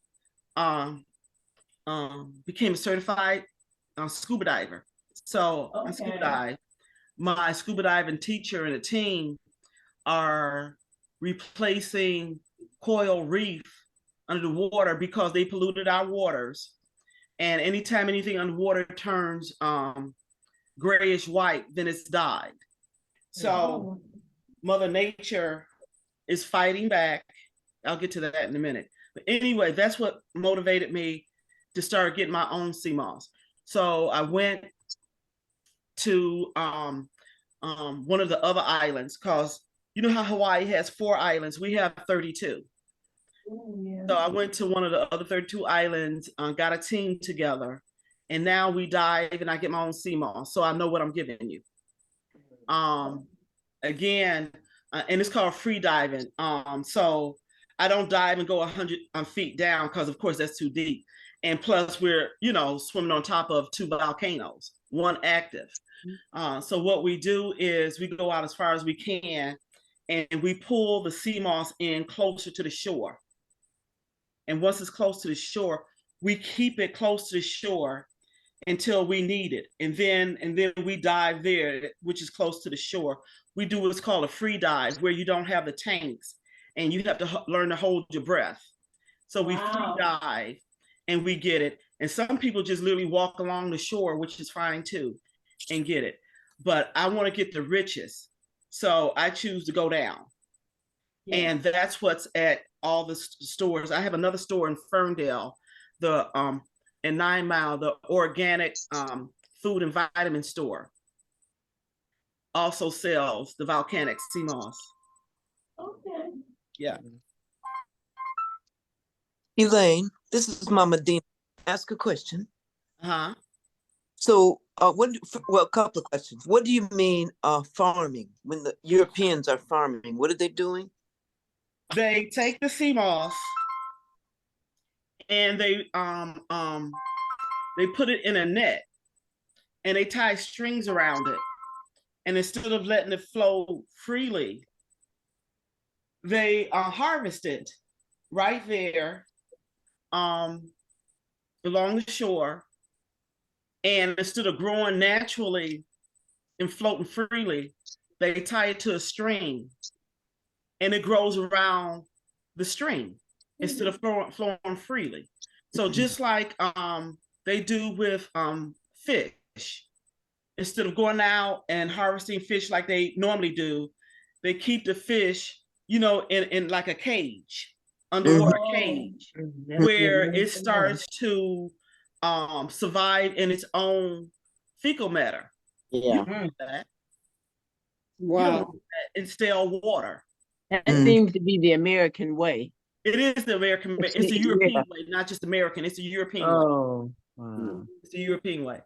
became a certified scuba diver. So I scuba dive. My scuba diving teacher and a team are replacing coral reef under the water because they polluted our waters. And anytime anything underwater turns grayish white, then it's died. So Mother Nature is fighting back. I'll get to that in a minute. But anyway, that's what motivated me to start getting my own sea moss. So I went to one of the other islands, because you know how Hawaii has 4 islands, we have 32. So I went to one of the other 32 islands, got a team together, And now we dive and I get my own sea moss. So I know what I'm giving you. Again, and it's called free diving. So I don't dive and go 100 feet down because of course that's too deep. And plus we're, you know, swimming on top of 2 volcanoes, one active. So what we do is we go out as far as we can and we pull the sea moss in closer to the shore. And once it's close to the shore, we keep it close to the shore until we need it. And then we dive there, which is close to the shore. We do what's called a free dive, where you don't have the tanks and you have to learn to hold your breath. So we free dive and we get it. And some people just literally walk along the shore, which is fine too, and get it. But I want to get the richest. So I choose to go down. Yeah. And that's what's at all the stores. I have another store in Ferndale, in 9 Mile, the organic food and vitamin store also sells the volcanic sea moss. Okay. Yeah. Elaine, this is Mama Dean. Ask a question. So, well, a couple of questions. What do you mean farming? When the Europeans are farming, what are they doing? They take the sea moss and they put it in a net and they tie strings around it. And instead of letting it flow freely, they harvest it right there along the shore. And instead of growing naturally and floating freely, they tie it to a string and it grows around the string instead of flowing freely. So just like they do with fish, instead of going out and harvesting fish like they normally do, they keep the fish, you know, in like a cage, underwater cage, where it starts to survive in its own fecal matter. Yeah. Wow. In stale water. That seems to be the American way. It is the American way. It's the European way, not just American. It's the European way. Oh, wow. It's the European way.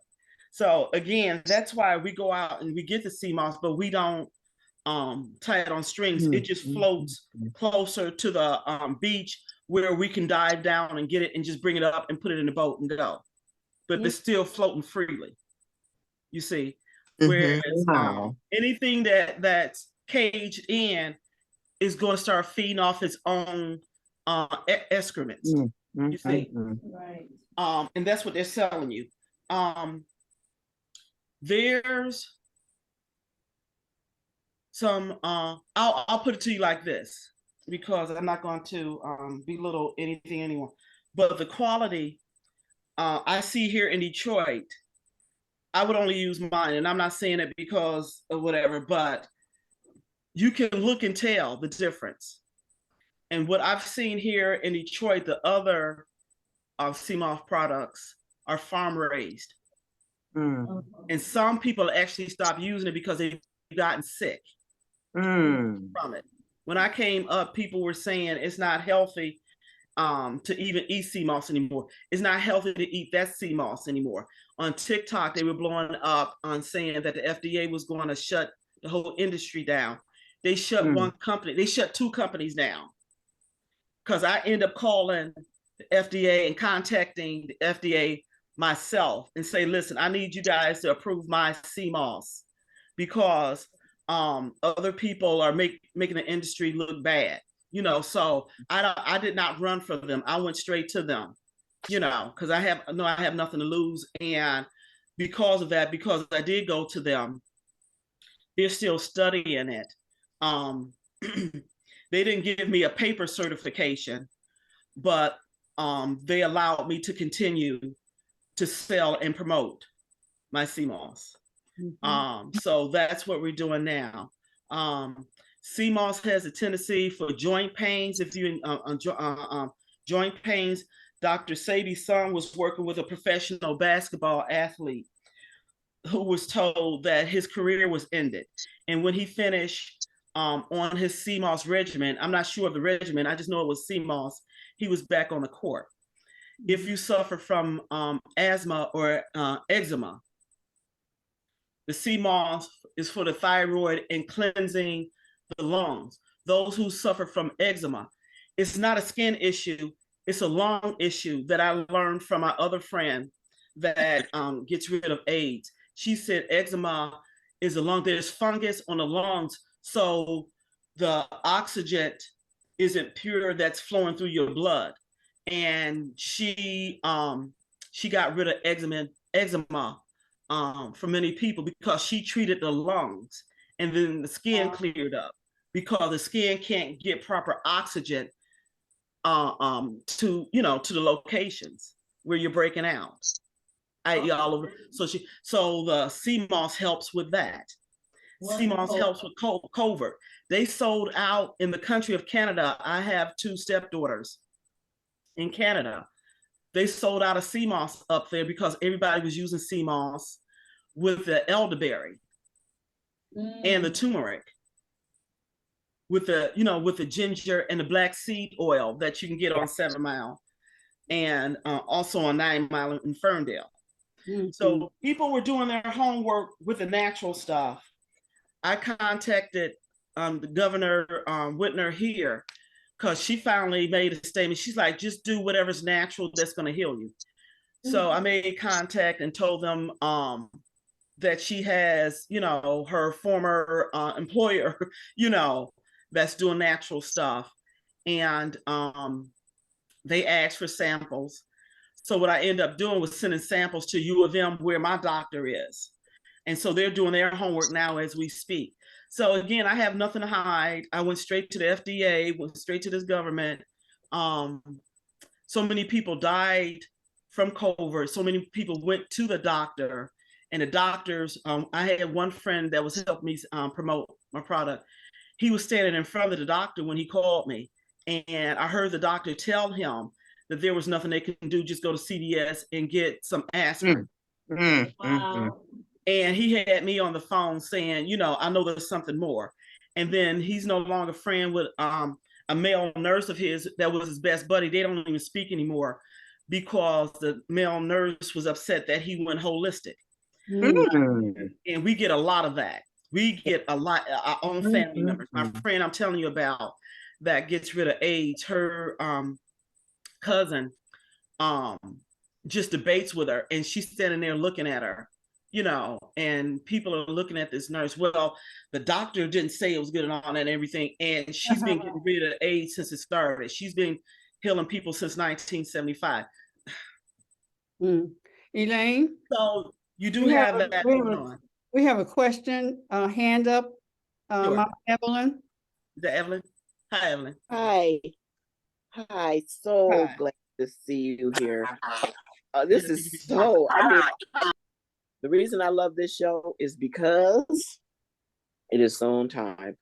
So again, that's why we go out and we get the sea moss, but we don't tie it on strings. It just floats closer to the beach where we can dive down and get it and just bring it up and put it in the boat and go. But it's still floating freely. You see, whereas anything that's caged in is going to start feeding off its own excrements. You see, Right. And that's what they're selling you. There's some. I'll put it to you like this, because I'm not going to belittle anything anymore. But the quality I see here in Detroit, I would only use mine, and I'm not saying it because of whatever, but you can look and tell the difference. And what I've seen here in Detroit, the other sea moss products are farm raised. And some people actually stopped using it because they've gotten sick from it. When I came up, people were saying it's not healthy to even eat sea moss anymore. It's not healthy to eat that sea moss anymore. On TikTok, they were blowing up on saying that the FDA was going to shut the whole industry down. They shut one company, they shut 2 companies down. Because I end up calling the FDA and contacting the FDA myself and say, listen, I need you guys to approve my sea moss because other people are making the industry look bad, you know. So I did not run for them. I went straight to them, you know, because I have nothing to lose. And because of that, because I did go to them, they're still studying it. They didn't give me a paper certification, but they allowed me to continue to sell and promote my sea moss. So that's what we're doing now. Sea moss has a tendency for joint pains. If you joint pains, Dr. Sadie's son was working with a professional basketball athlete who was told that his career was ended. And when he finished on his sea moss regimen, I'm not sure of the regimen, I just know it was sea moss, he was back on the court. if you suffer from asthma or eczema. The sea moss is for the thyroid and cleansing the lungs. Those who suffer from eczema, it's not a skin issue, it's a lung issue that I learned from my other friend that gets rid of AIDS. She said eczema is a lung, there's fungus on the lungs, so the oxygen isn't pure that's flowing through your blood. And she got rid of eczema for many people because she treated the lungs, and then the skin cleared up because the skin can't get proper oxygen to to the locations where you're breaking out. All over. So the sea moss helps with that. Sea moss helps with covert. They sold out in the country of Canada. I have 2 stepdaughters in Canada. They sold out of sea moss up there because everybody was using sea moss with the elderberry and the turmeric, with the ginger and the black seed oil that you can get on 7 Mile and also on 9 Mile in Ferndale. So people were doing their homework with the natural stuff. I contacted the governor Whitner here because she finally made a statement. She's like, just do whatever's natural that's going to heal you. So I made contact and told them that she has, her former employer, that's doing natural stuff. And they asked for samples. So what I ended up doing was sending samples to U of M where my doctor is. And so they're doing their homework now as we speak. So again, I have nothing to hide. I went straight to the FDA, went straight to this government. So many people died from COVID. So many people went to the doctor, and the doctors, I had one friend that was helping me promote my product. He was standing in front of the doctor when he called me, and I heard the doctor tell him that there was nothing they can do, just go to CVS and get some aspirin. Wow. And he had me on the phone saying, I know there's something more. And then he's no longer friend with a male nurse of his that was his best buddy. They don't even speak anymore because the male nurse was upset that he went holistic. And we get a lot of that. We get a lot, our own family members. My friend I'm telling you about that gets rid of AIDS, her cousin just debates with her, and she's standing there looking at her, and people are looking at this nurse. Well, the doctor didn't say it was good and all that and everything, and she's been getting rid of AIDS since it started. She's been healing people since 1975. Elaine? So you do have that going on. We have a question, hand up. Sure. Mama Evelyn. Is that Evelyn? Hi, Evelyn. Hi. So glad to see you here. This is so, the reason I love this show is because it is so on time.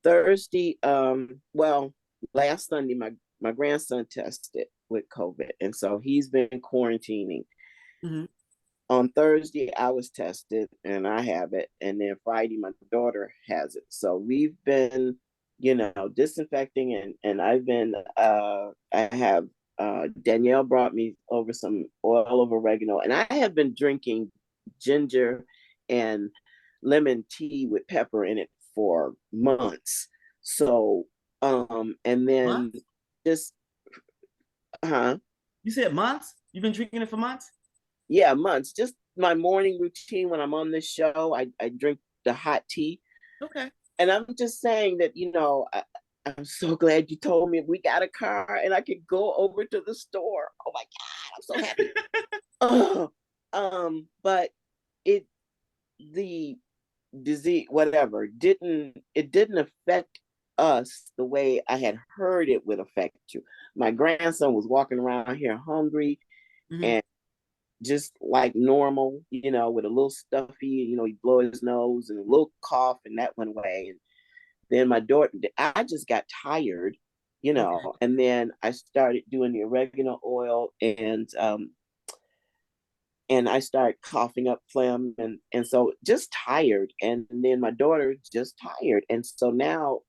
Thursday, last Sunday, my grandson tested with COVID, and so he's been quarantining. On Thursday, I was tested and I have it. And then Friday, my daughter has it. So we've been, disinfecting and I've been, I have, Danielle brought me over some oil of oregano, and I have been drinking ginger and lemon tea with pepper in it for months. So, and then just, You said months? You've been drinking it for months? Yeah, months. Just my morning routine when I'm on this show, I drink the hot tea. Okay. And I'm just saying that, I'm so glad you told me we got a car and I could go over to the store. Oh my God, I'm so happy. But the disease, whatever, didn't affect us the way I had heard it would affect you. My grandson was walking around here hungry and just like normal, with a little stuffy, he'd blow his nose and a little cough, and that went away. And then my daughter, I just got tired, and then I started doing the oregano oil, and I started coughing up phlegm, and so just tired. And then my daughter just tired. And so now,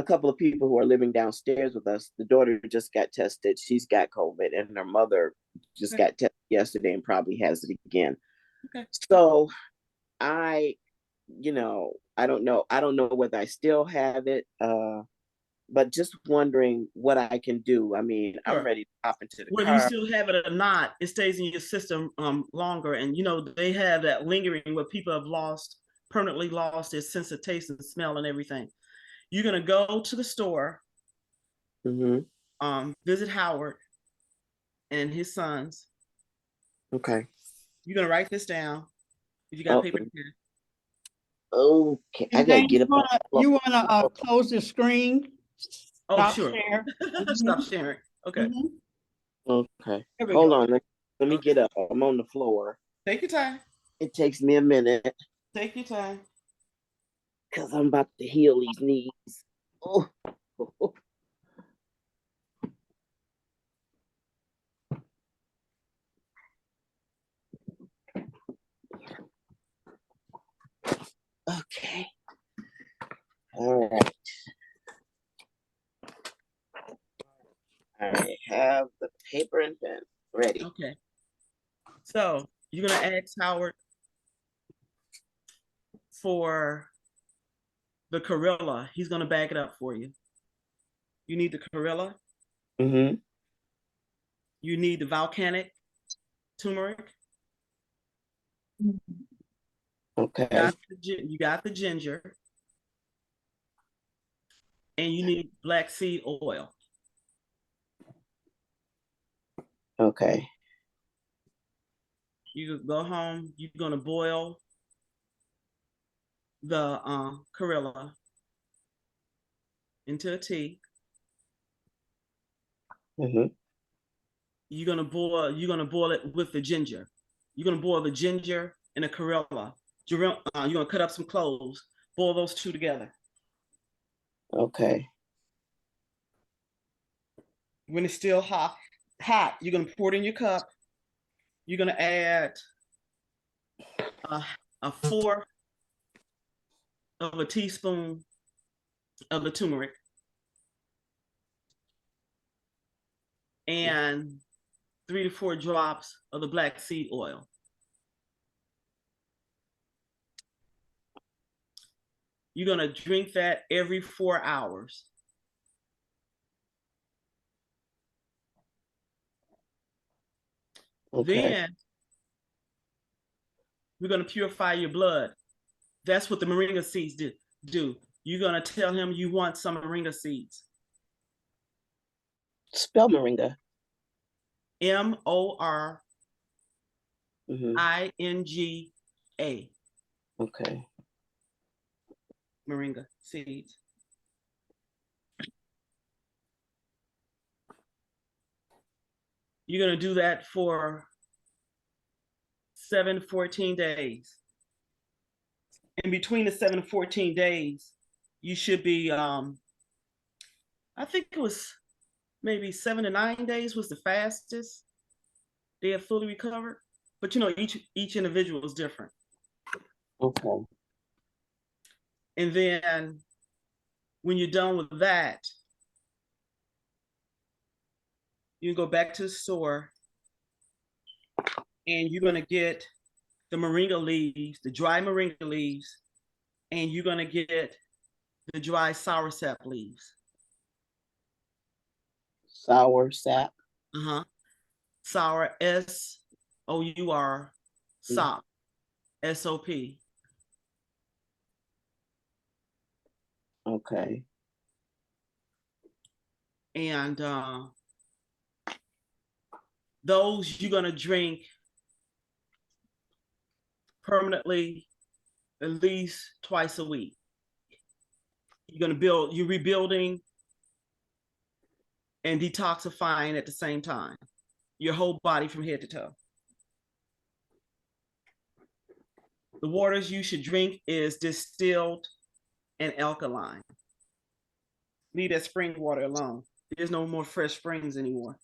a couple of people who are living downstairs with us. The daughter just got tested. She's got COVID, and her mother just got tested yesterday and probably has it again. Okay. So I don't know. I don't know whether I still have it. But just wondering what I can do. I mean, Sure. I'm ready to hop into the Whether car. you still have it or not, it stays in your system longer. And they have that lingering where people have permanently lost their sense of taste and smell and everything. You're gonna go to the store, visit Howard and his sons. Okay. You're gonna write this down. You got paper and pen. Okay. I gotta get up. You wanna close the screen? Oh, Stop sure. share. Stop sharing. Okay. Okay. Here we Hold go. on. Let me get up. I'm on the floor. Take your time. It takes me a minute Take your time. because I'm about to heal these knees. Oh. Okay. All right. I have the paper and pen ready. Okay. So you're gonna ask Howard for the Corilla. He's gonna bag it up for you. You need the Corilla. Mm-hmm. You need the volcanic turmeric. Okay. You got the ginger. And you need black seed oil. Okay. You go home, you're gonna boil the Corilla into a tea. Mm-hmm. You're gonna boil it with the ginger. You're gonna boil the ginger and the Corilla. You're gonna cut up some cloves, boil those two together. Okay. When it's still hot, you're gonna pour it in your cup. You're gonna add a fourth of a teaspoon of the turmeric and 3 to 4 drops of the black seed oil. You're gonna drink that every 4 hours. Okay. Then we're gonna purify your blood. That's what the moringa seeds do. You're gonna tell him you want some moringa seeds. Spell moringa. MORINGA. Okay. Moringa seeds. You're gonna do that for 7 to 14 days. In between the 7 to 14 days, you should be, I think it was maybe 7 to 9 days was the fastest they have fully recovered. But each individual is different. Okay. And then when you're done with that, you can go back to the store and you're gonna get the moringa leaves, the dry moringa leaves, and you're gonna get the dry soursop leaves. Soursop. Sour, SOUR, sop, SOP. Okay. And those you're gonna drink permanently at least twice a week. You're rebuilding and detoxifying at the same time, your whole body from head to toe. The waters you should drink is distilled and alkaline. Leave that spring water alone. There's no more fresh springs anymore.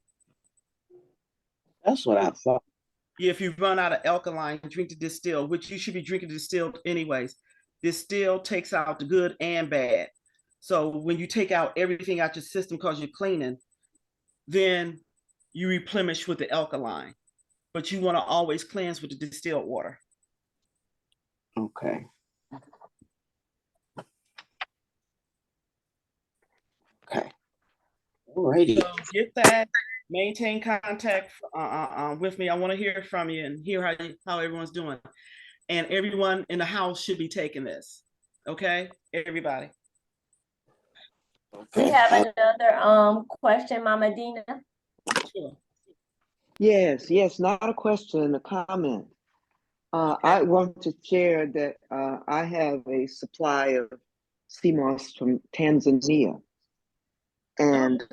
That's what I thought. Yeah, if you run out of alkaline, drink the distilled, which you should be drinking distilled anyways. Distilled takes out the good and bad. So when you take out everything out your system because you're cleaning, then you replenish with the alkaline. But you want to always cleanse with the distilled water. Okay. Okay. Alrighty. So get that. Maintain contact with me. I want to hear from you and hear how everyone's doing. And everyone in the house should be taking this. Okay, everybody. We have another question, Mama Dina. Sure. Yes, not a question, a comment. Okay. I want to share that I have a supply of sea moss from Tanzania. And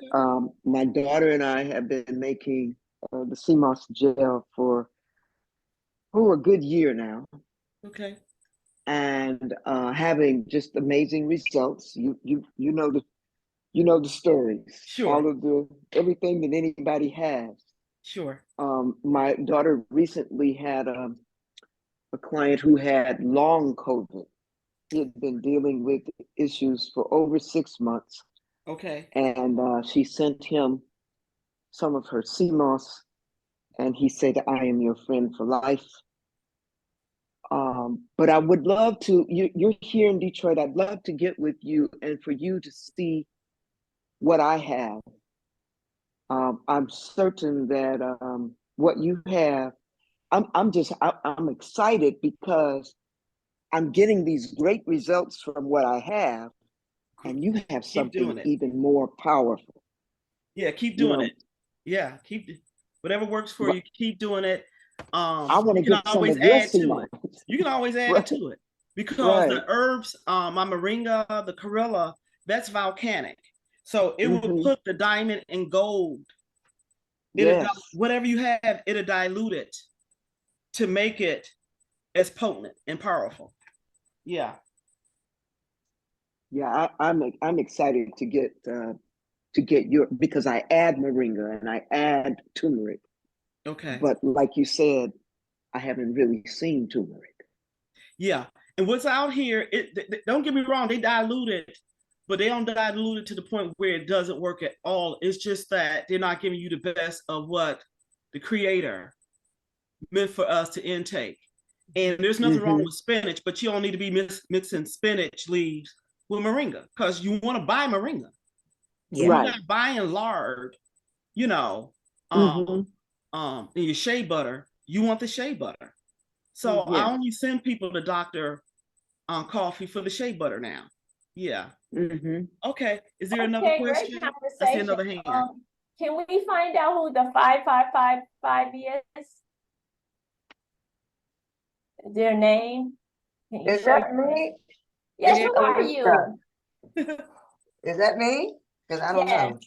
my daughter and I have been making the sea moss gel for a good year now. Okay. And having just amazing results. You know the stories. Sure. All of everything that anybody has. Sure. My daughter recently had a client who had long COVID. He had been dealing with issues for over 6 months. Okay. And she sent him some of her sea moss, and he said, "I am your friend for life." But I would love to, you're here in Detroit, I'd love to get with you and for you to see what I have. I'm certain that what you have, I'm excited because I'm getting these great results from what I have, and you have something even more powerful. Yeah, keep doing it. Yeah, whatever works for you, keep doing it. I want to get some of add your to it. You can always add right. to it because the herbs, my moringa, the corilla, that's volcanic. So it will put the diamond and gold. Whatever you have, it'll dilute it to make it as potent and powerful. Yeah. Yeah, I'm excited to get your, because I add moringa and I add turmeric. Okay. But like you said, I haven't really seen turmeric. Yeah. And what's out here, don't get me wrong, they dilute it, but they don't dilute it to the point where it doesn't work at all. It's just that they're not giving you the best of what the creator meant for us to intake. And there's nothing wrong with spinach, but you don't need to be mixing spinach leaves with moringa because you want to buy moringa. Yeah. You're not buying lard, in your shea butter. You want the shea butter. So I only send people to Dr. Coffee for the shea butter now. Yeah. Okay. Is there another question? I see another hand. Can we find out who the 5555 is? Their name? Is that me? Yes, who are you? Is that me? Because I don't know.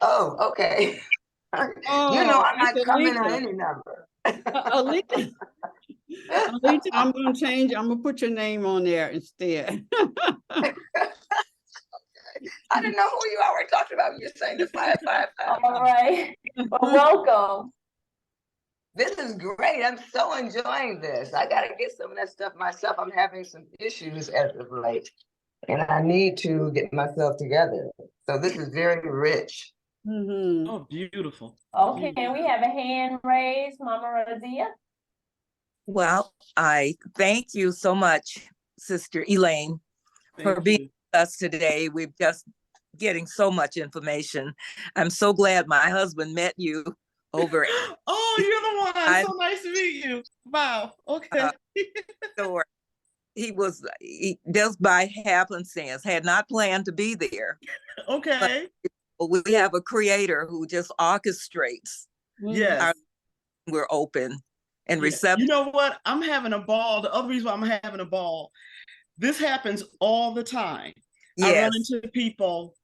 Oh, okay. You know I'm not coming on any number. Alita, I'm going to change. I'm going to put your name on there instead. I didn't know who you are. We're talking about. You're saying the 555. All right. Well, welcome. This is great. I'm so enjoying this. I got to get some of that stuff myself. I'm having some issues as of late, and I need to get myself together. So this is very rich. Oh, beautiful. Okay, and we have a hand raised, Mama Raziya. Well, I thank you so much, Sister Elaine, for being with us today. We're just getting so much information. I'm so glad my husband met you over. Oh, you're the one. So nice to meet you. Wow. Okay. He was just by happenstance, had not planned to be there. Okay. But we have a creator who just orchestrates. Yes. We're open and receptive. You know what? I'm having a ball. The other reason why I'm having a ball, this happens all the time. Yes. I run into people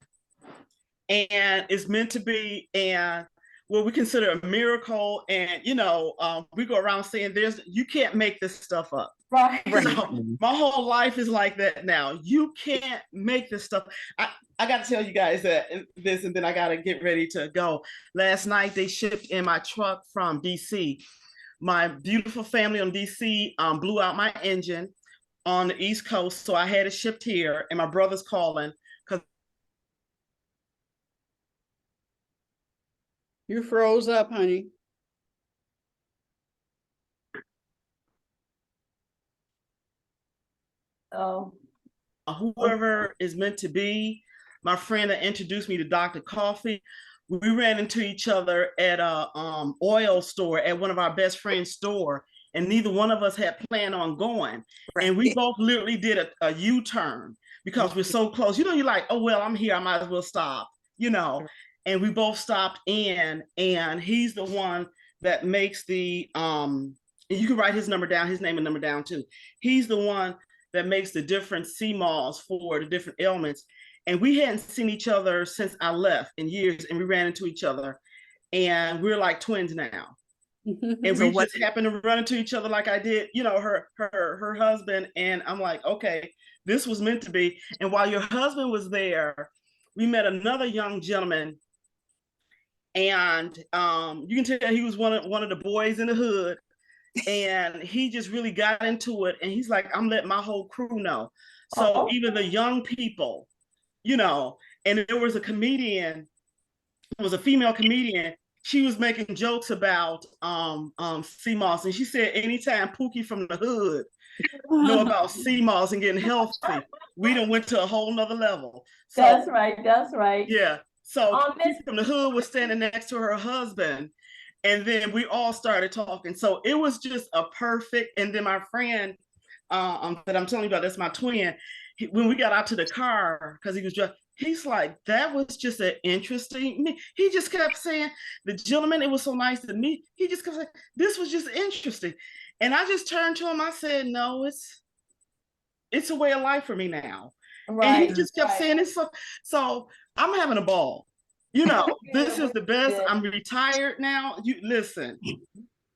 and it's meant to be, and what we consider a miracle. And, we go around saying you can't make this stuff up. Right. So my whole life is like that now. You can't make this stuff. I got to tell you guys this, and then I got to get ready to go. Last night, they shipped in my truck from DC. My beautiful family on DC blew out my engine on the East Coast, so I had it shipped here, and my brother's calling because You froze up, honey. Oh, Whoever is meant to be, my friend that introduced me to Dr. Coffee, we ran into each other at a oil store at one of our best friend's store, and neither one of us had planned on going. Right. And we both literally did a U-turn because we're so close. You know, you're like, oh, well, I'm here, I might as well stop, you know. And we both stopped in, and he's the one that makes the, you can write his number down, his name and number down too. He's the one that makes the different sea moss for the different ailments. And we hadn't seen each other since I left in years, and we ran into each other, and we're like twins now. And So we what- just happened to run into each other like I did, you know, her husband. And I'm like, okay, this was meant to be. And while your husband was there, we met another young gentleman, and you can tell he was one of the boys in the hood. And he just really got into it, and he's like, I'm letting my whole crew know. So even the young people, you know. And there was a comedian, it was a female comedian, she was making jokes about sea moss, and she said anytime Pookie from the hood know about sea moss and getting healthy, we done went to a whole nother level. So that's right. That's right. yeah, so Miss- Pookie from the hood was standing next to her husband, and then we all started talking. So it was just a perfect. And then my friend that I'm telling you about, that's my twin, when we got out to the car, because he was just, he's like, that was just an interesting, he just kept saying, the gentleman, it was so nice to meet. He just kept saying, this was just interesting. And I just turned to him, I said, no, it's a way of life for me now. Right. And he just kept saying it. So I'm having a ball. You know, this is the best. I'm retired now. You listen,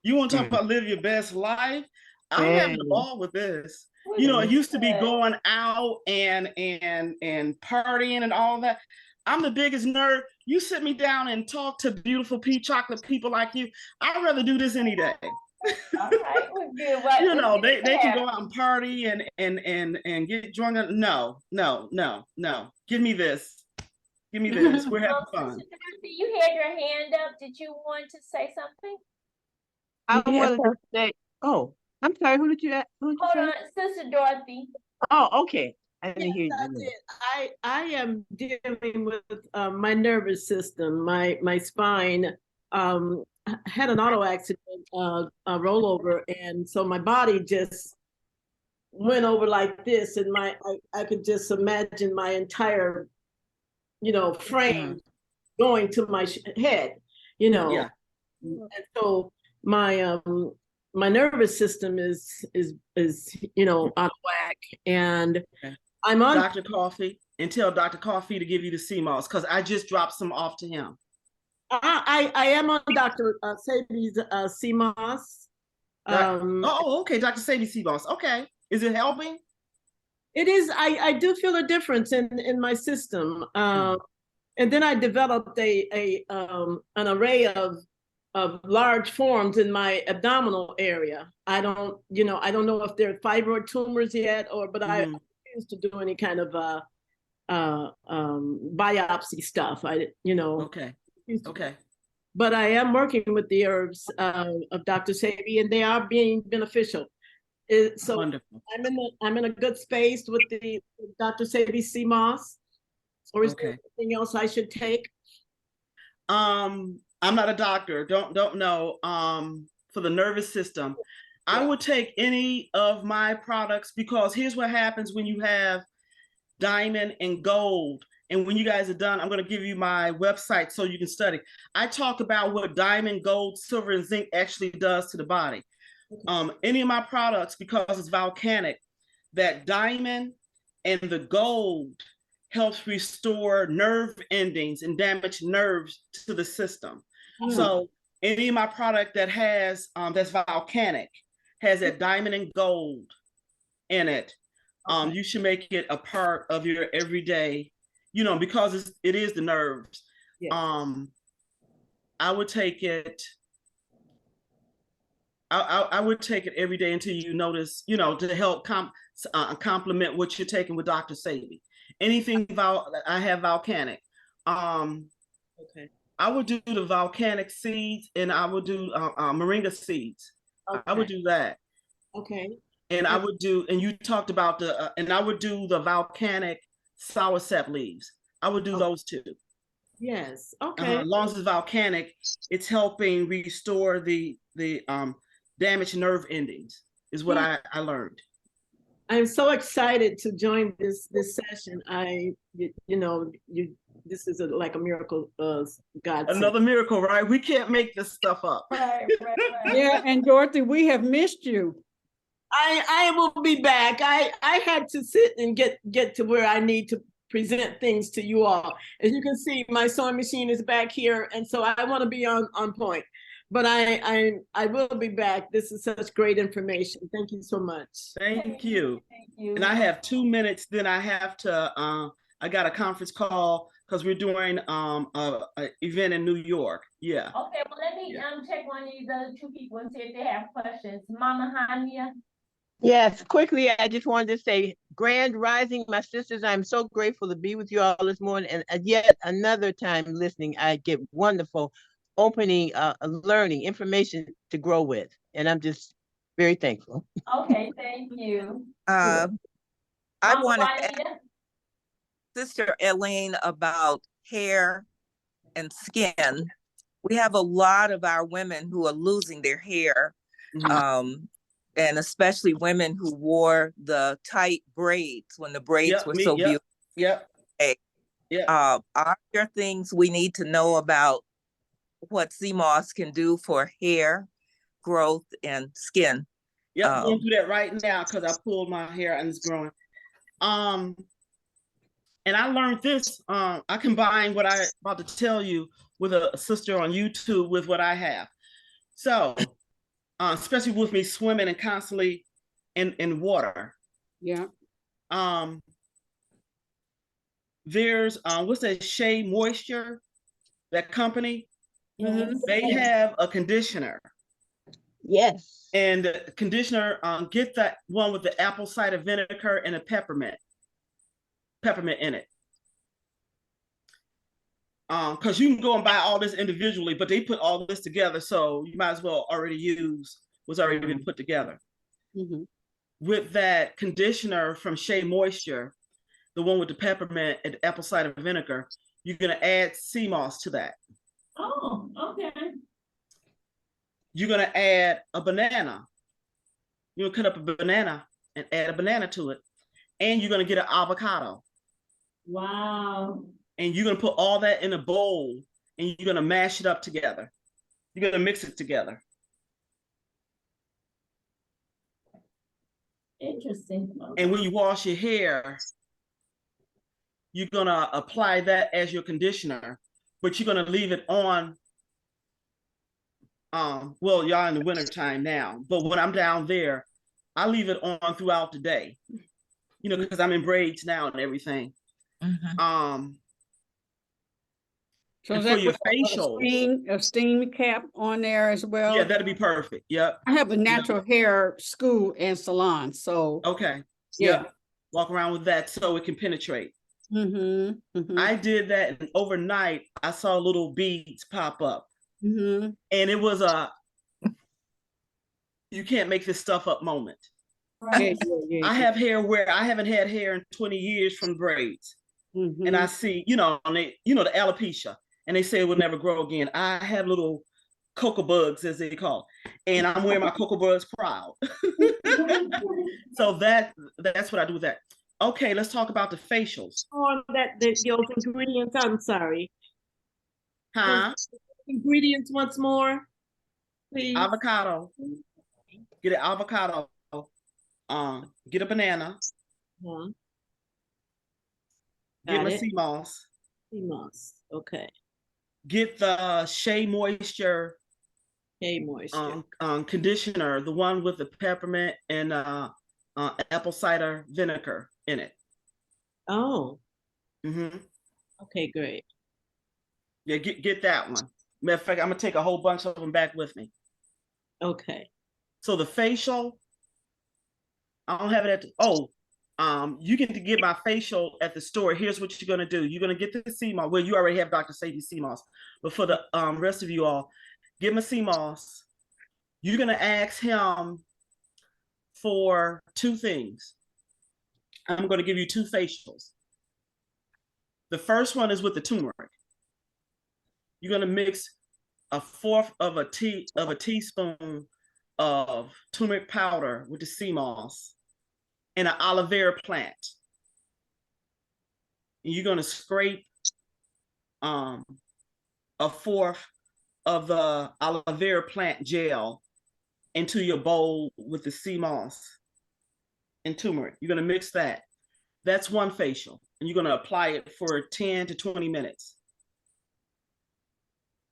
you want to talk about live your best life? I'm having a ball with this. You know, it used to be going out and partying and all that. I'm the biggest nerd. You sit me down and talk to beautiful chocolate people like you. I'd rather do this any day. All right, well, good. Well, You know, they can go out and party and get drunk. No. Give me this. Give me this. We're having fun. Sister Dorothy, you had your hand up. Did you want to say something? I wanted to say, oh, I'm sorry, who did you say? Hold on, Sister Dorothy. Oh, okay. I didn't hear I you. did. I am dealing with my nervous system, my spine. Had an auto accident, a rollover, and so my body just went over like this, and I could just imagine my entire, frame going to my head, Yeah. And so my nervous system is out of whack, and Okay. I'm on Dr. Coffee, and tell Dr. Coffee to give you the sea moss, because I just dropped some off to him. I am on Dr. Sabi's Sea Moss. Okay, Dr. Sabi sea moss. Okay, is it helping? It is. I do feel a difference in my system. And then I developed an array of large forms in my abdominal area. I don't know if they're fibroid tumors yet, but I refuse to do any kind of biopsy stuff. Okay. But I am working with the herbs of Dr. Sabi, and they are being beneficial. So Wonderful. I'm in a good space with the Dr. Sabi Sea Moss. Or is there anything else I should take? I'm not a doctor. Don't know. For the nervous system, I would take any of my products, because here's what happens when you have diamond and gold. And when you guys are done, I'm going to give you my website so you can study. I talk about what diamond, gold, silver, and zinc actually does to the body. Any of my products, because it's volcanic, that diamond and the gold helps restore nerve endings and damaged nerves to the system. So any of my product that has that's volcanic has that diamond and gold in it. You should make it a part of your everyday, because it is the nerves. Yes. I would take it. I would take it every day until you notice, to help complement what you're taking with Dr. Sabi. Anything I have volcanic. Okay. I would do the volcanic seeds, and I would do moringa seeds. Okay. I would do that. Okay. And I would do, and you talked about and I would do the volcanic soursep leaves. I would do those two. Yes. Okay. As long as it's volcanic, it's helping restore the damaged nerve endings, is what I learned. I'm so excited to join this session. This is like a miracle, God. Another miracle, right? We can't make this stuff up. Right. Yeah, and Dorothy, we have missed you. I will be back. I had to sit and get to where I need to present things to you all. As you can see, my sewing machine is back here, and so I want to be on point. But I will be back. This is such great information. Thank you so much. Thank you. Thank you. And I have 2 minutes, then I have to I got a conference call because we're doing a event in New York. Yeah. Okay, well, let me check one of these other two people and see if they have questions. Mama Hania. Yes, quickly, I just wanted to say, grand rising, my sisters. I'm so grateful to be with you all this morning. And yet another time listening, I get wonderful opening, learning, information to grow with. And I'm just very thankful. Okay, thank you. I Mama want to Juanita? ask Sister Elaine about hair and skin. We have a lot of our women who are losing their hair. And especially women who wore the tight braids when the braids were so beautiful. Are there things we need to know about what sea moss can do for hair growth and skin? Yeah, we'll do that right now because I pulled my hair and it's growing. And I learned this. I combined what I'm about to tell you with a sister on YouTube with what I have. So, especially with me swimming and constantly in water. Yeah. There's what's that, Shea Moisture, that company? They have a conditioner. Yes. And the conditioner, get that one with the apple cider vinegar and a peppermint in it. Because you can go and buy all this individually, but they put all this together, so you might as well already use what's already been put together. With that conditioner from Shea Moisture, the one with the peppermint and apple cider vinegar, you're gonna add sea moss to that. Oh, okay. You're gonna add a banana. You're gonna cut up a banana and add a banana to it, and you're gonna get an avocado. Wow. And you're gonna put all that in a bowl and you're gonna mash it up together. You're gonna mix it together. Interesting. And when you wash your hair, you're gonna apply that as your conditioner, but you're gonna leave it on. Well, y'all in the winter time now, but when I'm down there, I leave it on throughout the day, you know, because I'm in braids now and everything. So and is for that your with facial, a steam cap on there as well? Yeah, that'd be perfect. Yep. I have a natural hair school and salon, so. Okay. Yeah. Yep. Walk around with that so it can penetrate. I did that, and overnight I saw little beads pop up. And it was a you can't make this stuff up moment. Right. I have hair where I haven't had hair in 20 years from braids. And I see, you know, the alopecia, and they say it will never grow again. I have little cocoa bugs, as they call, and I'm wearing my cocoa bugs proud. So that's what I do with that. Okay, let's talk about the facials. On those ingredients, I'm sorry. Huh? Ingredients once more, please. Avocado. Get an avocado. Get a banana. Get my sea moss. Sea moss. Okay. Get the Shea Moisture. Shea Moisture. Conditioner, the one with the peppermint and apple cider vinegar in it. Oh. Okay, great. Yeah, get that one. Matter of fact, I'm gonna take a whole bunch of them back with me. Okay. So the facial, I don't have it at You can get my facial at the store. Here's what you're gonna do. You're gonna get the sea moss. Well, you already have Dr. Sadie sea moss, but for the rest of you all, give him a sea moss. You're gonna ask him for two things. I'm gonna give you two facials. The first one is with the turmeric. You're gonna mix a fourth of a teaspoon of turmeric powder with the sea moss and an aloe vera plant. And you're gonna scrape a fourth of the aloe vera plant gel into your bowl with the sea moss and turmeric. You're gonna mix that. That's one facial, and you're gonna apply it for 10 to 20 minutes.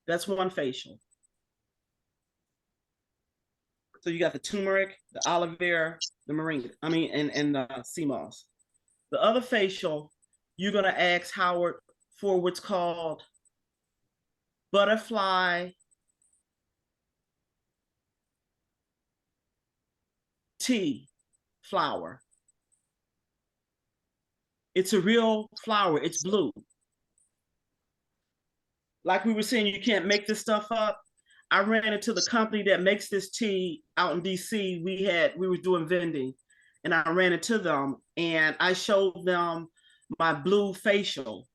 That's one facial. So you got the turmeric, the aloe vera, the moringa, and the sea moss. The other facial, you're gonna ask Howard for what's called butterfly tea flower. It's a real flower, it's blue. Like we were saying, you can't make this stuff up. I ran into the company that makes this tea out in DC. We were doing vending, and I ran into them and I showed them my blue facial.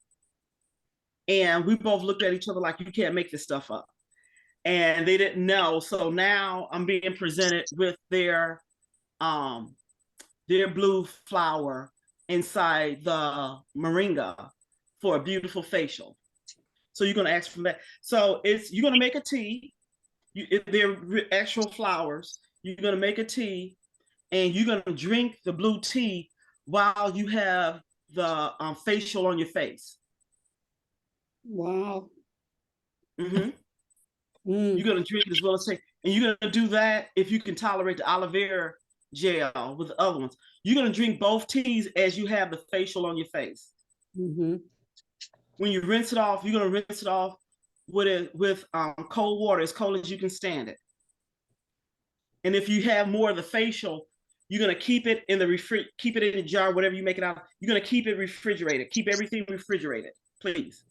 And we both looked at each other like, you can't make this stuff up. And they didn't know. So now I'm being presented with their blue flower inside the moringa for a beautiful facial. So you're gonna ask for that. So you're gonna make a tea. They're actual flowers. You're gonna make a tea, and you're gonna drink the blue tea while you have the facial on your face. Wow. Mm-hmm. You're gonna drink it as well as take, and you're gonna do that if you can tolerate the aloe vera gel with the other ones. You're gonna drink both teas as you have the facial on your face. Mm-hmm. When you rinse it off, you're gonna rinse it off with cold water, as cold as you can stand it. And if you have more of the facial, you're gonna keep it in the keep it in a jar, whatever you make it out. You're gonna keep it refrigerated. Keep everything refrigerated, please.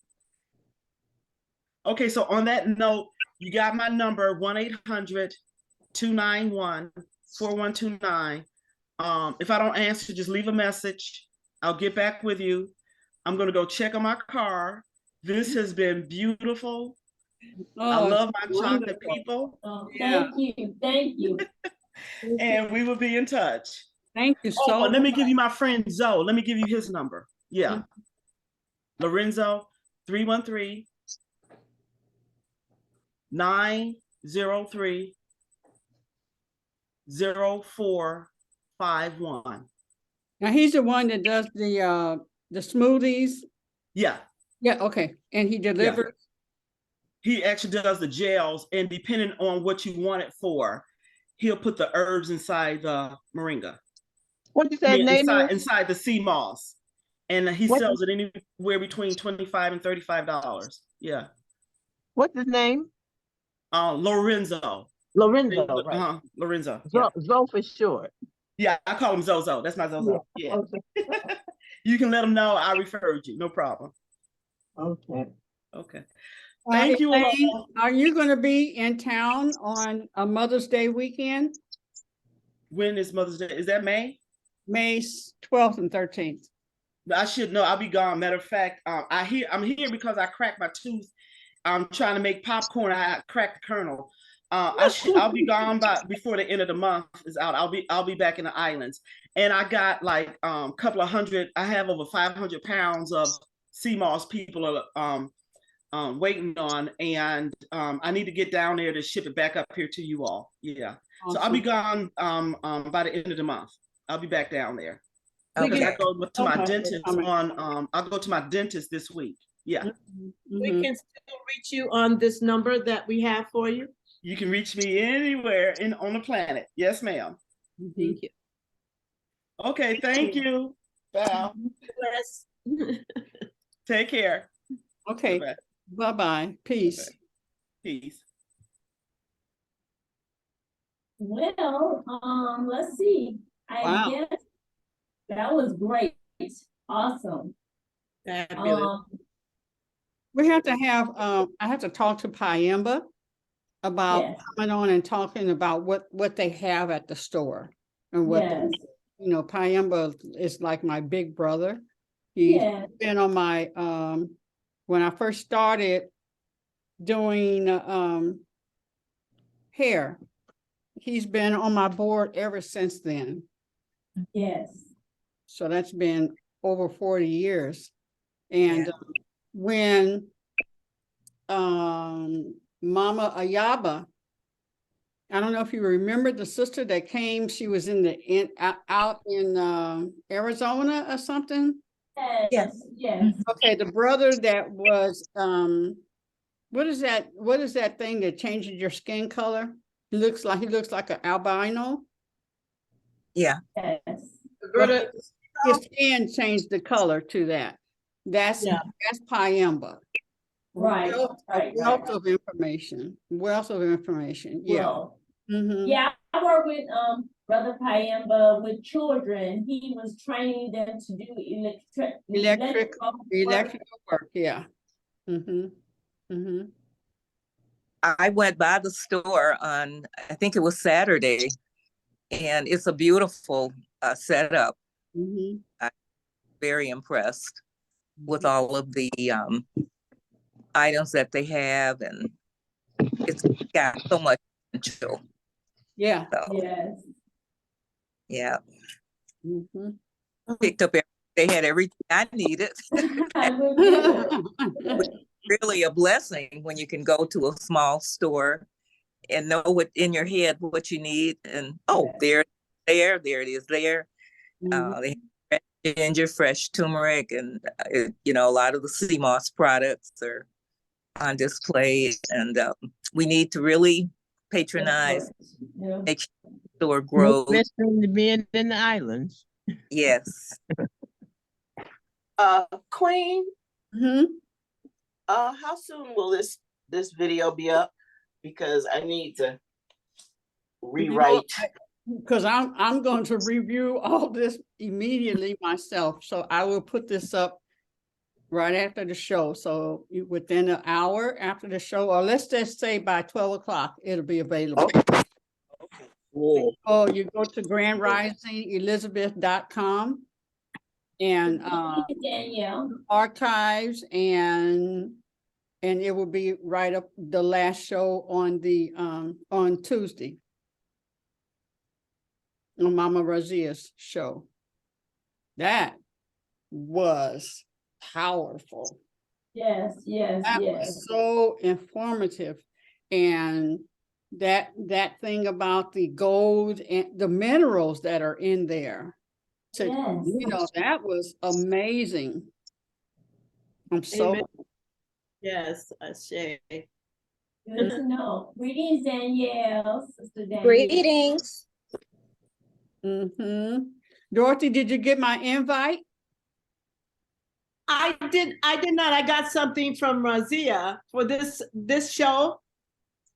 Okay, so on that note, you got my number, 1-800-291-4129. If I don't answer, just leave a message. I'll get back with you. I'm gonna go check on my car. This has been beautiful. I love my chocolate people. Thank you. Thank you. And we will be in touch. Thank you so much. Let me give you my friend Zoe. Let me give you his number. Yeah. Lorenzo, 313-903-0451. Now he's the one that does the smoothies. Yeah. Yeah, okay. And he delivers. Yeah. He actually does the gels, and depending on what you want it for, he'll put the herbs inside the moringa. What did you say? Inside the sea moss. And he sells it anywhere between $25 and $35. Yeah. What's his name? Lorenzo. Lorenzo, right. Lorenzo. Zo for short. Yeah, I call him Zozo. That's my Zozo. Yeah. Okay. You can let him know I referred you. No problem. Okay. Okay. Thank you all. Are you going to be in town on a Mother's Day weekend? When is Mother's Day? Is that May? May 12th and 13th. I should know. I'll be gone. Matter of fact, I'm here because I cracked my tooth. I'm trying to make popcorn. I cracked the kernel. I'll be gone before the end of the month is out. I'll be back in the islands, and I got like couple of hundred. I have over 500 pounds of sea moss people are waiting on, and I need to get down there to ship it back up here to you all. Yeah. Awesome. So I'll be gone by the end of the month. I'll be back down there. Okay. I go to my dentist I'll go to my dentist this week. Yeah. We can still reach you on this number that we have for you. You can reach me anywhere on the planet. Yes, ma'am. Thank you. Okay, thank you. Bye. Take care. Okay. Bye-bye. Peace. Okay. Peace. Well, let's see. I guess That was great. Awesome. Fabulous. We have to have, I have to talk to Payamba about Yes. coming on and talking about what they have at the store. And what, Yes. you know, Payamba is like my big brother. He's Yes. been on my, when I first started doing hair, he's been on my board ever since then. Yes. So that's been over 40 years. And Yeah. When Mama Ayaba, I don't know if you remember the sister that came, she was out in Arizona or something. Yes. Yes. Okay, the brother that was what is that thing that changes your skin color? He looks like an albino. Yeah. Yes. But his skin changed the color to that. That's Payamba. Right. Wealth of information. Wealth of information. Yeah. Well, Mhm. yeah, I work with Brother Payamba with children. He was training them to do electrical work. Yeah. I went by the store on, I think it was Saturday, and it's a beautiful setup. I'm very impressed with all of the items that they have, and it's got so much potential. Yeah. So, yes. yeah. Picked up they had everything I needed. Really a blessing when you can go to a small store and know what in your head what you need, and there it is there. They have fresh ginger, fresh turmeric, and you know, a lot of the sea moss products are on display, and we need to really patronize, make sure the store grows. Best thing to be in the islands. Yes. Queen. How soon will this video be up? Because I need to rewrite. Because I'm going to review all this immediately myself. So I will put this up right after the show. So within an hour after the show, or let's just say by 12 o'clock, it'll be available. Okay. Cool. Oh, you go to grandrisingelizabeth.com and archives, and it will be right up the last show on the on Tuesday on Mama Raziya's show. That was powerful. Yes, yes, that yes. was so informative. And that thing about the gold and the minerals that are in there. So, you know, that was amazing. I'm so Amen. Yes, Ashe. Good to know. Greetings, Danielle, Sister Danielle. Greetings. Dorothy, did you get my invite? I did not. I got something from Raziya for this show.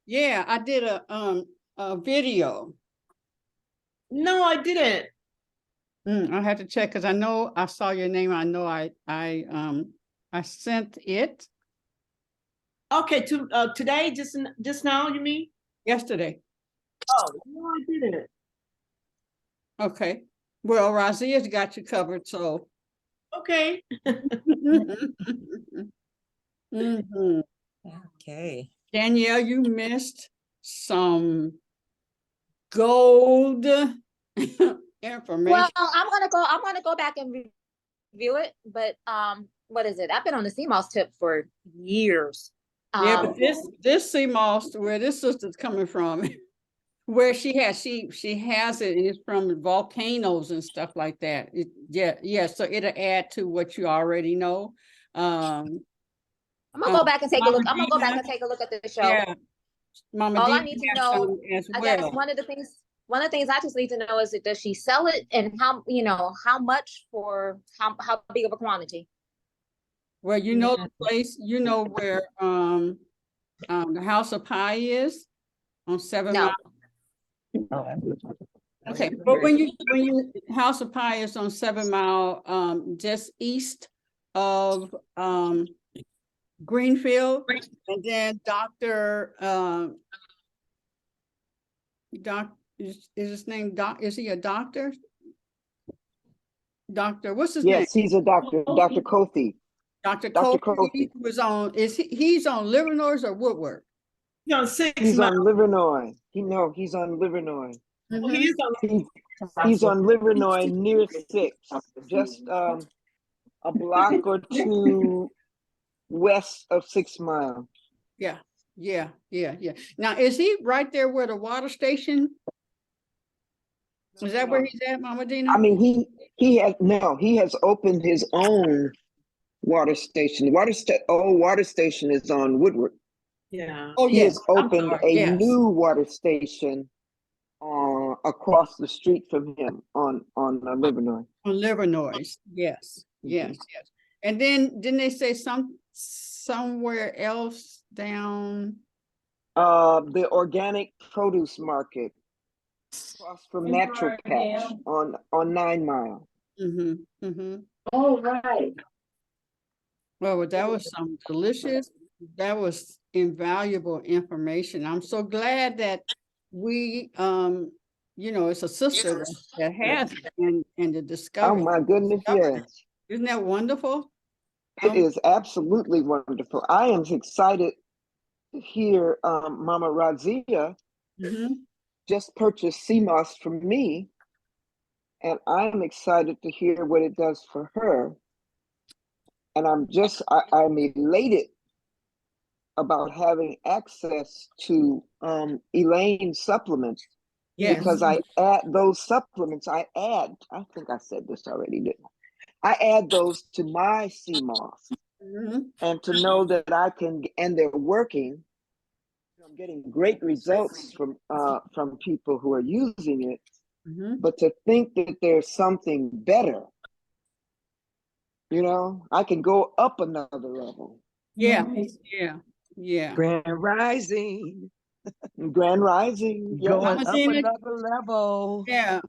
Yeah, I did a video. No, I didn't. I have to check because I know I saw your name. I know I sent it. Okay, today, just now, you mean? Yesterday. Oh, no, I didn't. Okay. Well, Raziya's got you covered, so. Okay. Okay. Danielle, you missed some gold information. Well, I'm gonna go back and review it, but what is it? I've been on the sea moss tip for years. Yeah, but this sea moss, where this sister's coming from, where she has it, and it's from volcanoes and stuff like that. So it'll add to what you already know. I'm gonna go back and take a look. I'm gonna go back and take a look at the show. Yeah, Mama all Dina I need to know, as well. I guess one of the things I just need to know is, does she sell it, and how much for how big of a quantity? Well, you know the place, you know where the House of Pie is on 7 Mile. Okay, but when you House of Pie is on 7 Mile, just east of Greenfield, and then is his name Doc? Is he a doctor? Doctor, what's his name? Yes, he's a doctor, Dr. Kofi. Dr. Dr. Kofi Kofi. was on. He's on Livernois or Woodward? He's on 6 He's Mile. on Livernois. He's on Livernois. He's on He's on Livernois near 6, just a block or two west of 6 Mile. Yeah. Now, is he right there where the water station? Is that where he's at, Mama Dina? I mean, he has opened his own water station. Old water station is on Woodward. Yeah. Oh, He yes. has opened a new water station across the street from him on Livernois. On Livernois, yes. And then didn't they say somewhere else down? The organic produce market across from Natural Patch on 9 Mile. Oh, right. Well, that was some delicious, that was invaluable information. I'm so glad that we, it's a sister that has it and the discovery. Oh my goodness, yes. Isn't that wonderful? It is absolutely wonderful. I am excited to hear Mama Raziya just purchased sea moss from me, and I'm excited to hear what it does for her. And I'm elated about having access to Elaine supplements. Yes. Because I add those supplements, I think I said this already, didn't I? I add those to my sea moss. And to know that and they're working, I'm getting great results from people who are using it. But to think that there's something better, I can go up another level. Yeah. Grand Rising. Grand Rising. Going up another level. Yeah.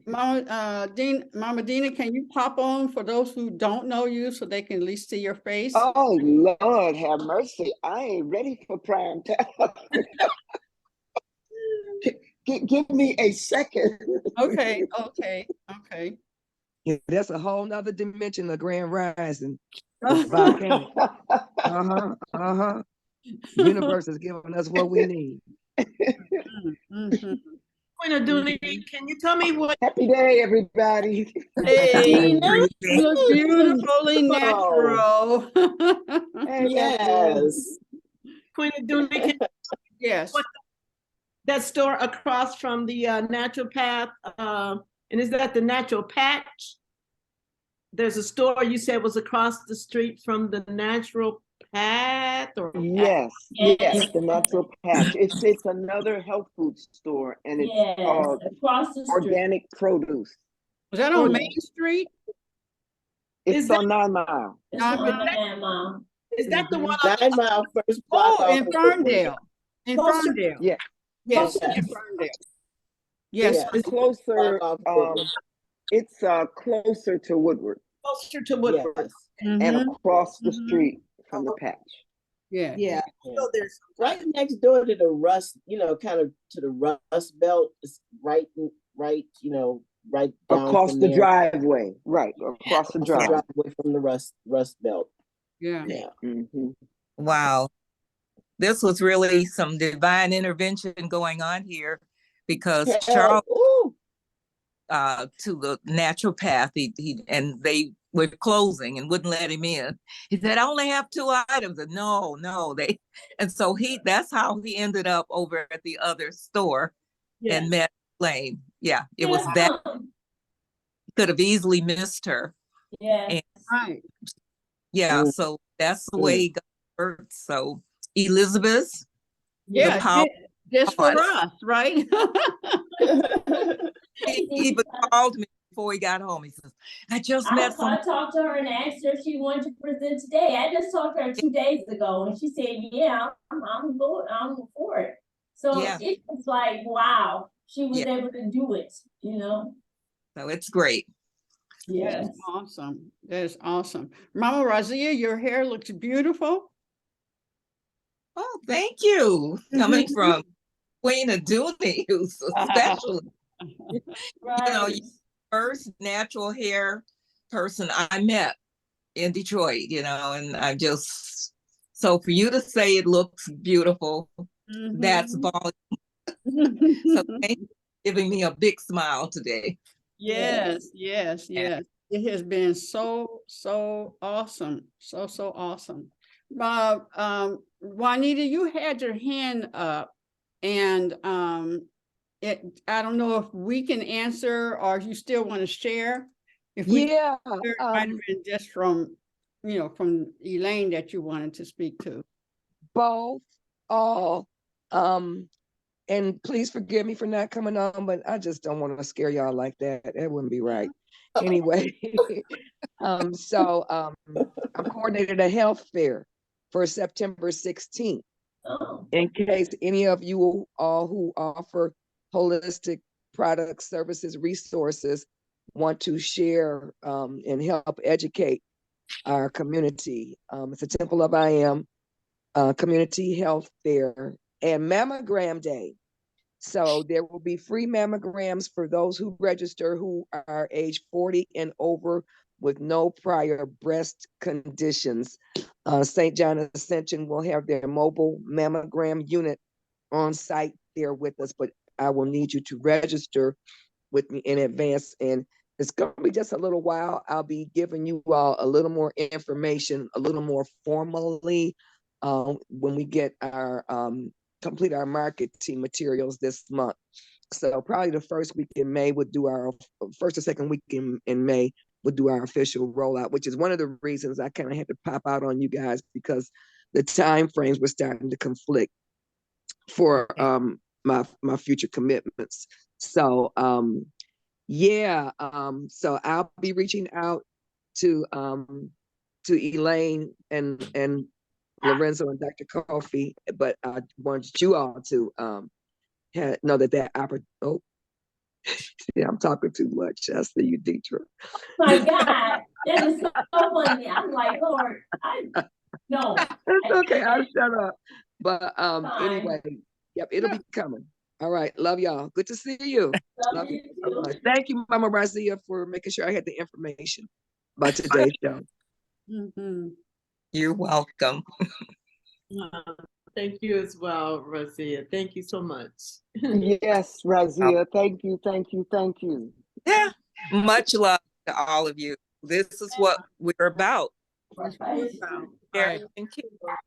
Mama Dina, can you pop on for those who don't know you so they can at least see your face? Oh, Lord have mercy. I ain't ready for prime time. Give me a second. Okay. Yeah, that's a whole nother dimension of Grand Rising. Volcanic. Universe is giving us what we need. Queen Aduni, can you tell me what? Happy day, everybody. Hey, you look beautifully natural. Yes. Queen Aduni, yes. That store across from the Natural Path, and is that the Natural Patch? There's a store you said was across the street from the Natural Path, or yes, the Natural Patch. It's another health food store, and it's called across the street. Organic Produce. Was that on Main Street? It's on 9 Mile. It's on 9 Mile. Is that the one? 9 Mile first block. Oh, in Ferndale. Yeah. Yes, in Ferndale. Yes, it's closer. It's closer to Woodward. Closer to Woodward. Yes. And across the street from the patch. Yeah. So there's right next door to the rust, kind of to the rust belt. It's right right down across the driveway. Right, across the driveway from the rust belt. Yeah. Wow. This was really some divine intervention going on here, because Charles to the Natural Path, and they were closing and wouldn't let him in. He said, I only have 2 items. And and so that's how he ended up over at the other store and met Elaine. Yeah, it was that. Could have easily missed her. Right. Yeah, so that's the way it worked. So Elizabeth, just for us, right? He even called me before he got home. He says, I talked to her and asked her if she wanted to present today. I just talked to her 2 days ago, and she said, I'm for it. So it was like, wow. she was Yeah. able to do it, you know? So it's great. Yes. That's awesome. That is awesome. Mama Raziya, your hair looks beautiful. Oh, thank you. Coming from Queen of Dooney, who's a specialist. Right. You know, you're the first natural hair person I met in Detroit, you know, and I just, so for you to say it looks beautiful, that's volume. So thank you for giving me a big smile today. Yes, yes, yes. It has been so awesome. So awesome. Juanita, you had your hand up, and I don't know if we can answer or if you still want to share. If we Yeah, it might have been just from, you know, from Elaine that you wanted to speak to. both, all, and please forgive me for not coming on, but I just don't want to scare y'all like that. That wouldn't be right. Anyway, so I'm coordinating a health fair for September 16th. Oh. In case any of you all who offer holistic products, services, resources want to share and help educate our community. It's a Temple of I Am community health fair and mammogram day. So there will be free mammograms for those who register who are age 40 and over with no prior breast conditions. St. John Ascension will have their mobile mammogram unit on site there with us, but I will need you to register with me in advance. And it's going to be just a little while. I'll be giving you all a little more information, a little more formally when we get our complete our marketing materials this month. So probably the first week in May we'll do our first or second week in May we'll do our official rollout, which is one of the reasons I kind of had to pop out on you guys, because the time frames were starting to conflict for my future commitments. So yeah, so I'll be reaching out to Elaine and Lorenzo and Dr. Coffey, but I wanted you all to know that oh, yeah, I'm talking too much. I see you, Deitra. Oh my God, that is so funny. I'm like, Lord, no. It's okay, I'll shut up. But anyway, yep, it'll be coming. All right, love y'all. Good to see you. Love you so too. much. Thank you, Mama Raziya, for making sure I had the information about today's show. You're welcome. Thank you as well, Raziya. Thank you so much. Yes, Raziya. Thank you, thank you, thank you. Yeah, much love to all of you. This is what we're about. Sharing and caring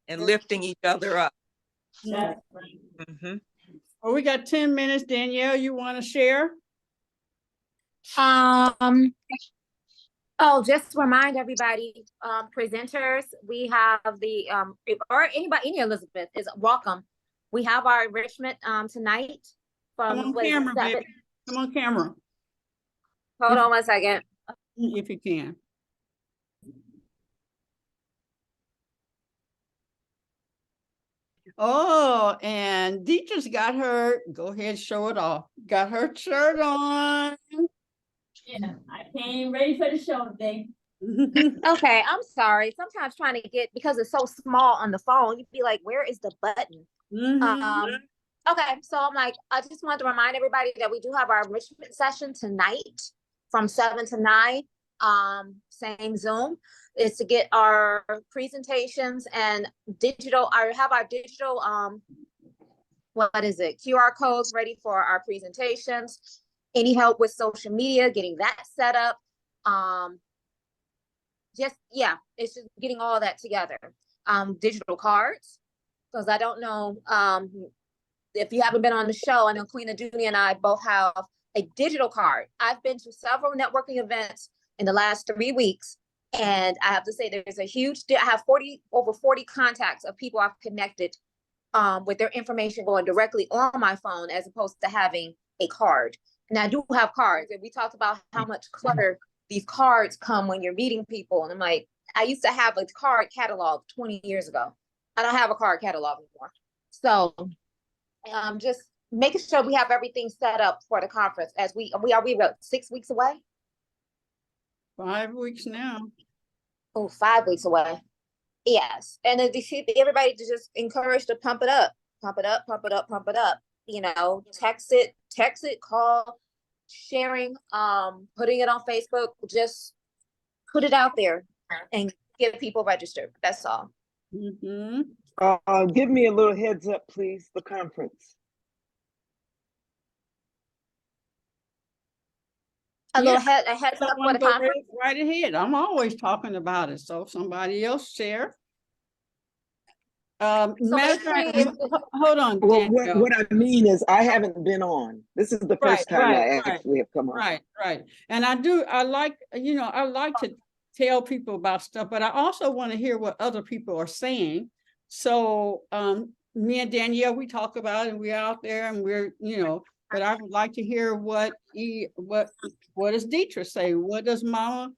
and lifting each other up. Well, we got 10 minutes. Danielle, you want to share? Oh, just to remind everybody, presenters, we have the or anybody, any Elizabeth is welcome. We have our enrichment tonight from Come on camera, baby. Come on camera. Hold on one second. If you can. Oh, and Deitra's got her, go ahead, show it off. Got her shirt on. Yeah, I came ready for the show today. Okay, I'm sorry. Sometimes trying to get, because it's so small on the phone, you'd be like, where is the button? Okay, so I'm like, I just wanted to remind everybody that we do have our enrichment session tonight from 7 to 9. Same Zoom. Is to get our presentations and digital, I have our digital, what is it? QR codes ready for our presentations. Any help with social media, getting that set up. Yeah, it's just getting all that together. Digital cards, because I don't know if you haven't been on the show. I know Queen Aduni and I both have a digital card. I've been to several networking events in the last 3 weeks, and I have to say there's a huge, I have over 40 contacts of people I've connected with their information going directly on my phone as opposed to having a card. And I do have cards, and we talked about how much clutter these cards come when you're meeting people. And I'm like, I used to have a card catalog 20 years ago. I don't have a card catalog anymore. So just making sure we have everything set up for the conference as we about 6 weeks away. 5 weeks now. Oh, 5 weeks away. Yes. And then everybody to just encourage to pump it up, pump it up, pump it up, pump it up. You know, text it, call, sharing, putting it on Facebook, just put it out there and get people registered. That's all. Mm-hmm. Give me a little heads up, please, the conference. A heads up for the conference. Right ahead. I'm always talking about it. So if somebody else share. Hold on. Well, what I mean is I haven't been on. This is the first time I actually have come on. Right. And I like to tell people about stuff, but I also want to hear what other people are saying. So me and Danielle, we talk about it and we're out there and we're, but I would like to hear what does Deitra say? What does Mama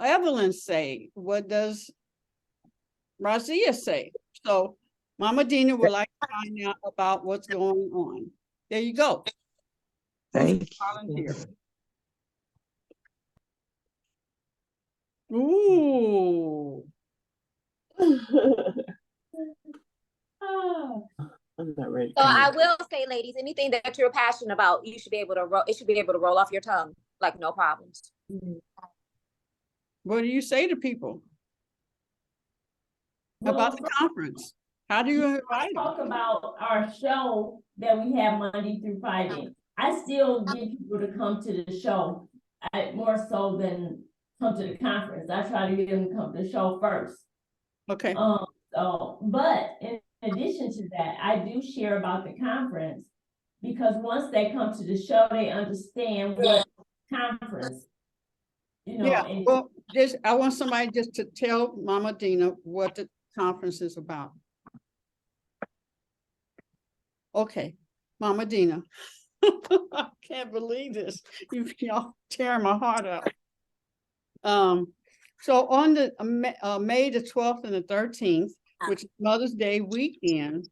Evelyn say? What does Raziya say? So Mama Dina would like to find out about what's going on. There you go. Thank you. Ooh. I'm not ready. So I will say, ladies, anything that you're passionate about, it should be able to roll off your tongue, like no problems. What do you say to people about the conference? How do you invite them? Talk about our show that we have Monday through Friday. I still get people to come to the show, more so than come to the conference. I try to get them to come to the show first. Okay. But in addition to that, I do share about the conference because once they come to the show, they understand what conference. Well, I want somebody just to tell Mama Dina what the conference is about. Okay, Mama Dina. I can't believe this. Y'all tearing my heart out. So on the May the 12th and the 13th, which is Mother's Day weekend,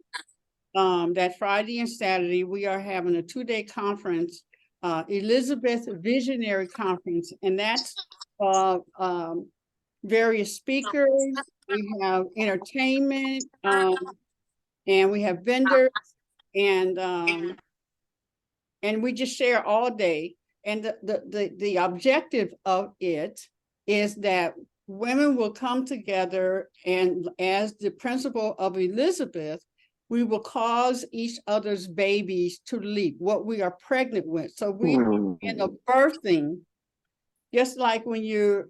that Friday and Saturday, we are having a 2-day conference, Elizabeth Visionary Conference, and that's various speakers. We have entertainment, and we have vendors, and we just share all day. And the objective of it is that women will come together, and as the principle of Elizabeth, we will cause each other's babies to leap, what we are pregnant with. So we in a birthing, just like when you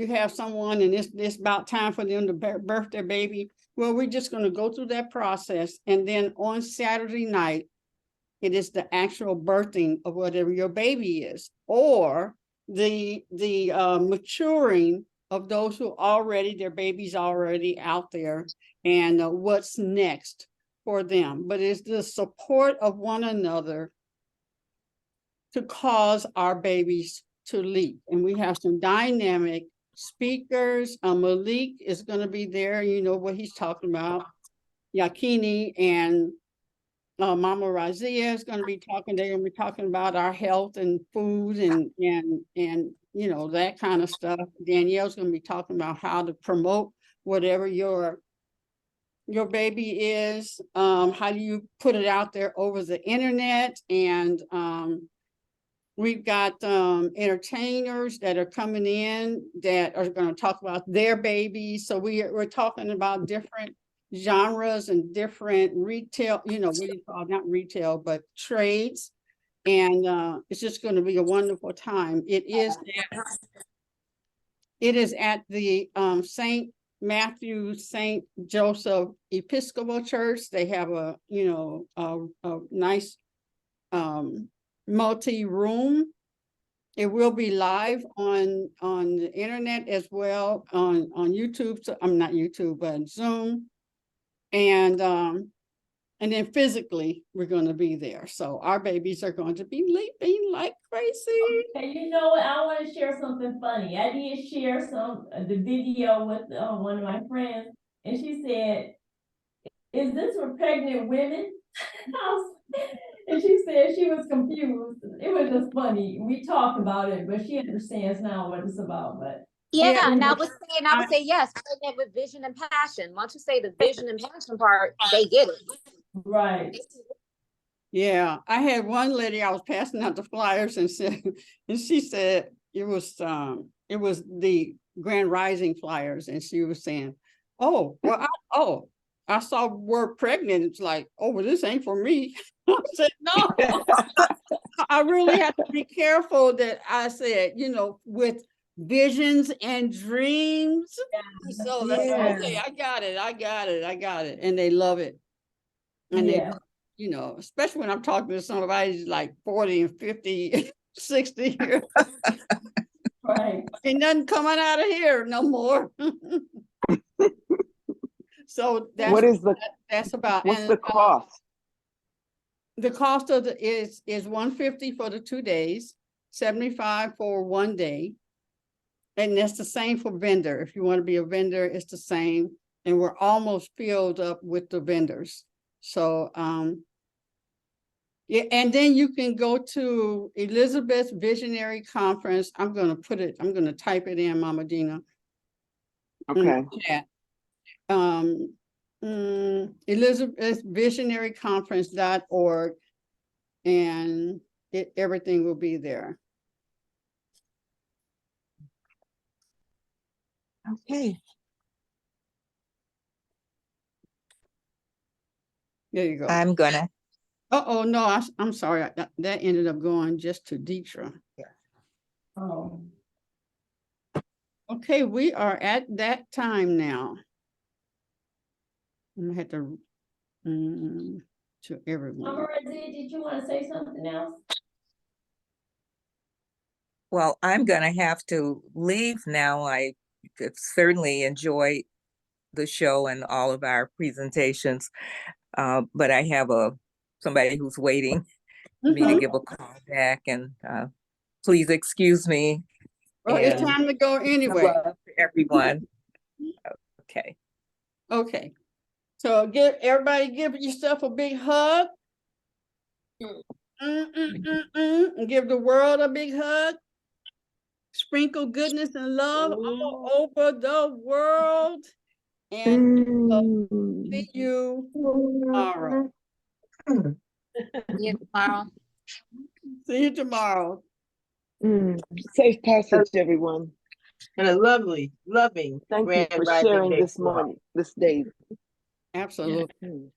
have someone and it's about time for them to birth their baby. Well, we're just going to go through that process, and then on Saturday night, it is the actual birthing of whatever your baby is, or the maturing of those who their baby's already out there, and what's next for them. But it's the support of one another to cause our babies to leap. And we have some dynamic speakers. Malik is going to be there. You know what he's talking about. Jacqueline and Mama Raziya is going to be talking. They're going to be talking about our health and food and that kind of stuff. Danielle's going to be talking about how to promote whatever your baby is. How do you put it out there over the internet? And we've got entertainers that are coming in that are going to talk about their babies. So we're talking about different genres and different retail, what do you call it? Not retail, but trades. And it's just going to be a wonderful time. It is at the St. Matthew St. Joseph Episcopal Church. They have a nice multi-room. It will be live on the internet as well, on YouTube. So I'm not YouTube, but Zoom. And then physically we're going to be there. So our babies are going to be leaping like crazy. Okay, you know what? I want to share something funny. I did share the video with one of my friends, and she said, "Is this for pregnant women?" And she said she was confused. It was just funny. We talked about it, but she understands now what it's about. But Yeah, and I but would say yes, pregnant with vision and passion. Once you say the vision and passion part, they get it. right. yeah, I had one lady, I was passing out the flyers and said, and she said it was the Grand Rising flyers, and she was saying, "Oh, well, I saw word pregnant." It's like, "Oh, well, this ain't for me." I said, "No." I really have to be careful that I said, with visions and dreams. So that's okay. I got it. And they love it. And they, especially when I'm talking to somebody who's like 40 and 50, 60 years. Right. Ain't nothing coming out of here no more. So that's about. What's the cost? The cost of is $150 for the 2 days, $75 for 1 day. And that's the same for vendor. If you want to be a vendor, it's the same. And we're almost filled up with the vendors. So yeah, and then you can go to Elizabeth's Visionary Conference. I'm gonna type it in, Mama Dina. Okay. ElizabethVisionaryConference.org, and everything will be there. Okay. There you go. I'm gonna. Oh no, I'm sorry. That ended up going just to Deitra. Oh. Okay, we are at that time now. I'm gonna have to everyone. Raziya, did you want to say something else? Well, I'm gonna have to leave now. I certainly enjoyed the show and all of our presentations, but I have somebody who's waiting for me to give a call back, and please excuse me. Well, it's time to go anyway. Love to everyone. Okay. Okay. So give yourself a big hug. And give the world a big hug. Sprinkle goodness and love all over the world. And see you tomorrow. See you tomorrow. See you tomorrow. Safe passage, everyone. And a loving Thank you Grand for Rising sharing Day this to all. morning, this day. Absolutely.